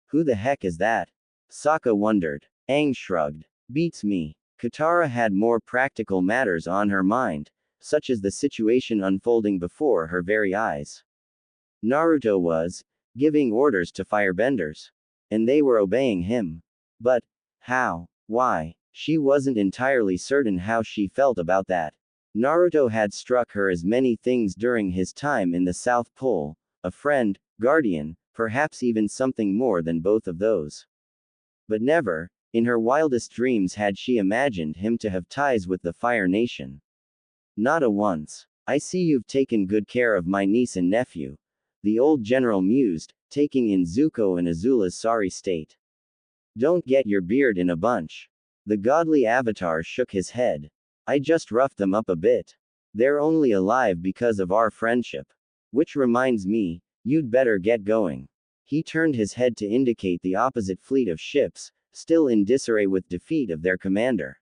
Who the heck is that? Sokka wondered. Aang shrugged. Beats me. Katara had more practical matters on her mind, such as the situation unfolding before her very eyes. Naruto was giving orders to firebenders. And they were obeying him. But how? Why? She wasn't entirely certain how she felt about that. Naruto had struck her as many things during his time in the South Pole, a friend, guardian, perhaps even something more than both of those. But never, in her wildest dreams, had she imagined him to have ties with the Fire Nation. Not a once. I see you've taken good care of my niece and nephew, the old general mused, taking in Zuko and Azula's sorry state. Don't get your beard in a bunch. The godly avatar shook his head. I just roughed them up a bit. They're only alive because of our friendship. Which reminds me, you'd better get going. He turned his head to indicate the opposite fleet of ships, still in disarray with defeat of their commander.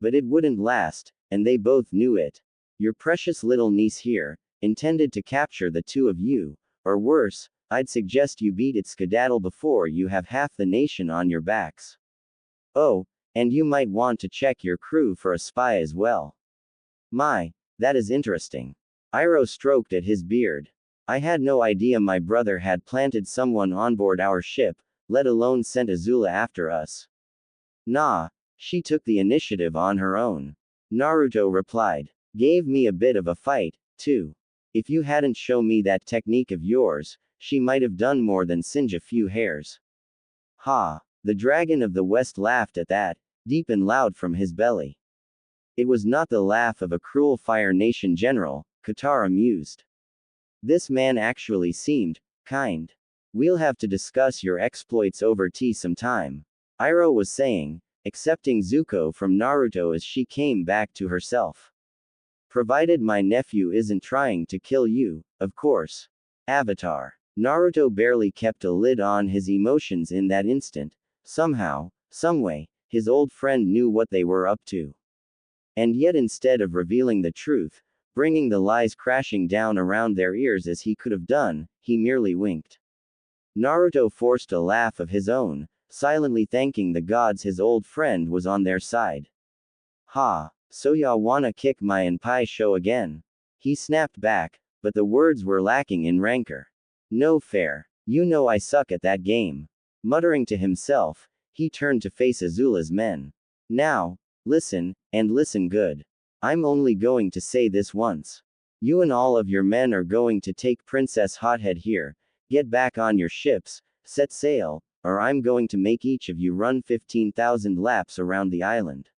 But it wouldn't last, and they both knew it. Your precious little niece here, intended to capture the two of you, or worse, I'd suggest you beat its skedaddle before you have half the nation on your backs. Oh, and you might want to check your crew for a spy as well. My, that is interesting. Iroh stroked at his beard. I had no idea my brother had planted someone on board our ship, let alone sent Azula after us. Nah, she took the initiative on her own. Naruto replied. Gave me a bit of a fight, too. If you hadn't shown me that technique of yours, she might have done more than singe a few hairs. Ha! The dragon of the west laughed at that, deep and loud from his belly. It was not the laugh of a cruel Fire Nation general, Katara mused. This man actually seemed kind. We'll have to discuss your exploits over tea sometime, Iroh was saying, accepting Zuko from Naruto as she came back to herself. Provided my nephew isn't trying to kill you, of course. Avatar. Naruto barely kept a lid on his emotions in that instant. Somehow, someway, his old friend knew what they were up to. And yet instead of revealing the truth, bringing the lies crashing down around their ears as he could have done, he merely winked. Naruto forced a laugh of his own, silently thanking the gods his old friend was on their side. Ha, so ya wanna kick my and pie show again? He snapped back, but the words were lacking in rancor. No fair. You know I suck at that game. Muttering to himself, he turned to face Azula's men. Now, listen, and listen good. I'm only going to say this once. You and all of your men are going to take Princess Hothead here, get back on your ships, set sail, or I'm going to make each of you run 15,000 laps around the island.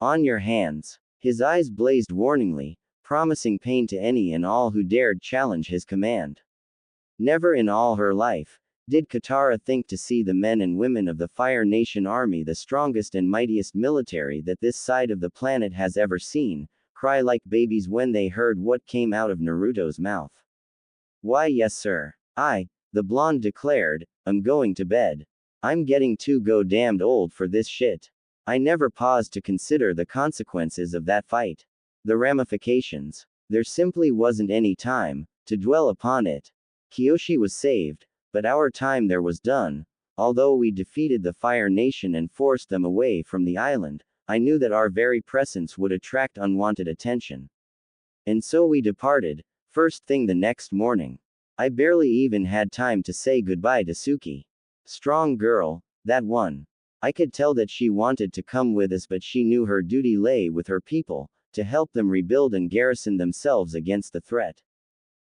On your hands. His eyes blazed warningly, promising pain to any and all who dared challenge his command. Never in all her life did Katara think to see the men and women of the Fire Nation army, the strongest and mightiest military that this side of the planet has ever seen, cry like babies when they heard what came out of Naruto's mouth. Why yes sir, the blonde declared, I'm going to bed. I'm getting too damned old for this shit. I never paused to consider the consequences of that fight. The ramifications. There simply wasn't any time to dwell upon it. Kyoshi was saved, but our time there was done. Although we defeated the Fire Nation and forced them away from the island, I knew that our very presence would attract unwanted attention. And so we departed, first thing the next morning. I barely even had time to say goodbye to Suki. Strong girl, that one. I could tell that she wanted to come with us, but she knew her duty lay with her people, to help them rebuild and garrison themselves against the threat.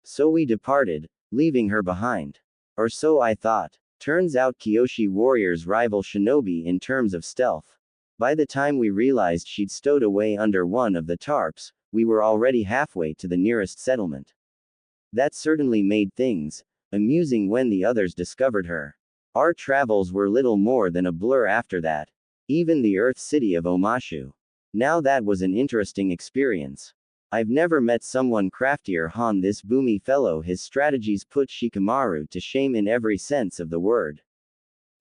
So we departed, leaving her behind. Or so I thought. Turns out Kyoshi warriors rival shinobi in terms of stealth. By the time we realized she'd stowed away under one of the tarps, we were already halfway to the nearest settlement. That certainly made things amusing when the others discovered her. Our travels were little more than a blur after that. Even the Earth city of Omashu. Now that was an interesting experience. I've never met someone craftier than this boomy fellow. His strategies put Shikamaru to shame in every sense of the word.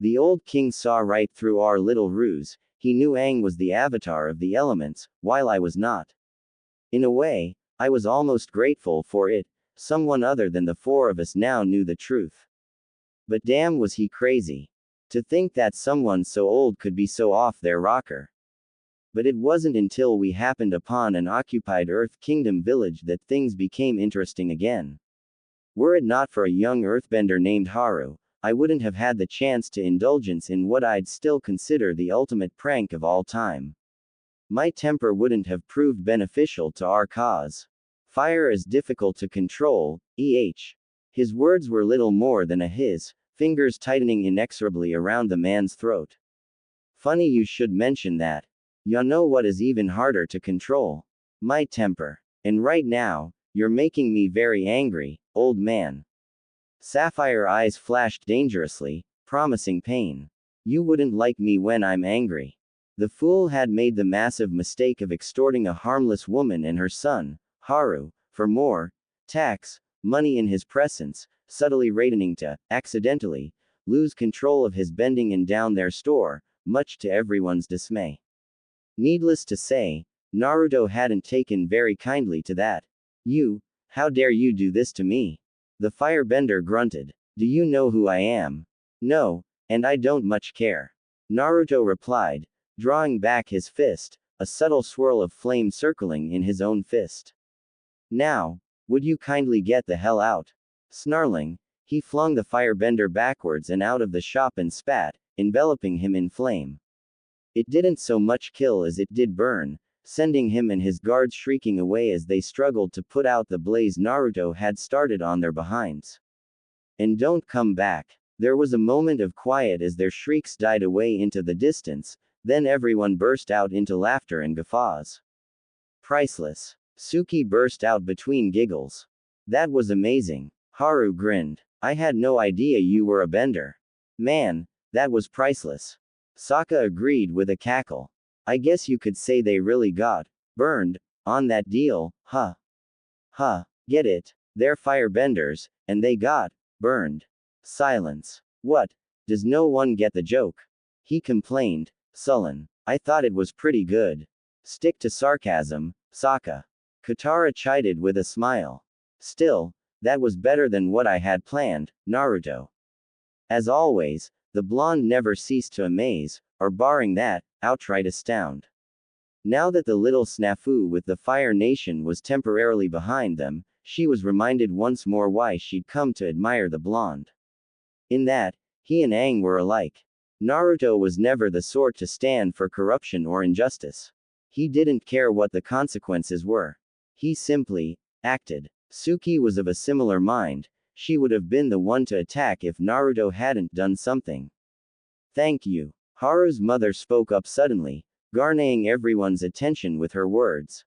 The old king saw right through our little ruse. He knew Aang was the avatar of the elements, while I was not. In a way, I was almost grateful for it. Someone other than the four of us now knew the truth. But damn was he crazy. To think that someone so old could be so off their rocker. But it wasn't until we happened upon an occupied Earth Kingdom village that things became interesting again. Were it not for a young earthbender named Haru, I wouldn't have had the chance to indulgence in what I'd still consider the ultimate prank of all time. My temper wouldn't have proved beneficial to our cause. Fire is difficult to control, His words were little more than a hiss, fingers tightening inexorably around the man's throat. Funny you should mention that. You know what is even harder to control? My temper. And right now, you're making me very angry, old man. Sapphire eyes flashed dangerously, promising pain. You wouldn't like me when I'm angry. The fool had made the massive mistake of extorting a harmless woman and her son, Haru, for more tax money in his presence, subtly rating to, accidentally, lose control of his bending and down their store, much to everyone's dismay. Needless to say, Naruto hadn't taken very kindly to that. How dare you do this to me? The firebender grunted. Do you know who I am? No, and I don't much care. Naruto replied, drawing back his fist, a subtle swirl of flame circling in his own fist. Now, would you kindly get the hell out? Snarling, he flung the firebender backwards and out of the shop and spat, enveloping him in flame. It didn't so much kill as it did burn, sending him and his guards shrieking away as they struggled to put out the blaze Naruto had started on their behinds. And don't come back. There was a moment of quiet as their shrieks died away into the distance, then everyone burst out into laughter and guffaws. Priceless. Suki burst out between giggles. That was amazing. Haru grinned. I had no idea you were a bender. Man, that was priceless. Sokka agreed with a cackle. I guess you could say they really got burned on that deal, huh? Huh, get it? They're firebenders, and they got burned. Silence. What? Does no one get the joke? He complained, sullen. I thought it was pretty good. Stick to sarcasm, Sokka. Katara chided with a smile. Still, that was better than what I had planned, Naruto. As always, the blonde never ceased to amaze, or barring that, outright astound. Now that the little snafu with the Fire Nation was temporarily behind them, she was reminded once more why she'd come to admire the blonde. In that, he and Aang were alike. Naruto was never the sort to stand for corruption or injustice. He didn't care what the consequences were. He simply acted. Suki was of a similar mind. She would have been the one to attack if Naruto hadn't done something. Thank you. Haru's mother spoke up suddenly, garnering everyone's attention with her words.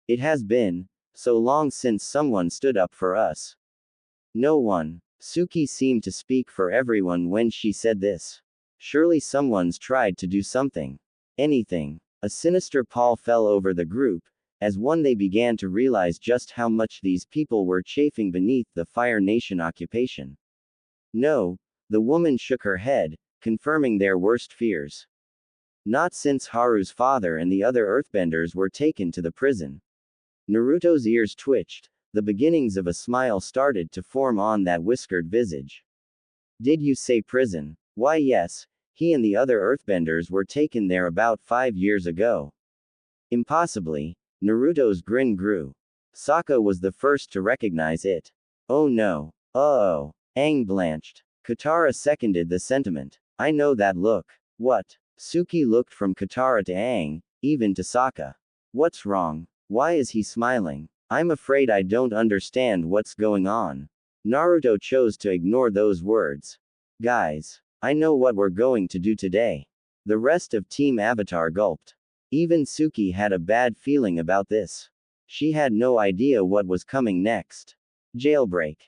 It has been so long since someone stood up for us. No one. Suki seemed to speak for everyone when she said this. Surely someone's tried to do something. Anything. A sinister pall fell over the group, as one they began to realize just how much these people were chafing beneath the Fire Nation occupation. No, the woman shook her head, confirming their worst fears. Not since Haru's father and the other earthbenders were taken to the prison. Naruto's ears twitched, the beginnings of a smile started to form on that whiskered visage. Did you say prison? Why yes, he and the other earthbenders were taken there about 5 years ago. Impossibly. Naruto's grin grew. Sokka was the first to recognize it. Oh no. Uh-oh. Aang blanched. Katara seconded the sentiment. I know that look. What? Suki looked from Katara to Aang, even to Sokka. What's wrong? Why is he smiling? I'm afraid I don't understand what's going on. Naruto chose to ignore those words. Guys, I know what we're going to do today. The rest of Team Avatar gulped. Even Suki had a bad feeling about this. She had no idea what was coming next. Jailbreak.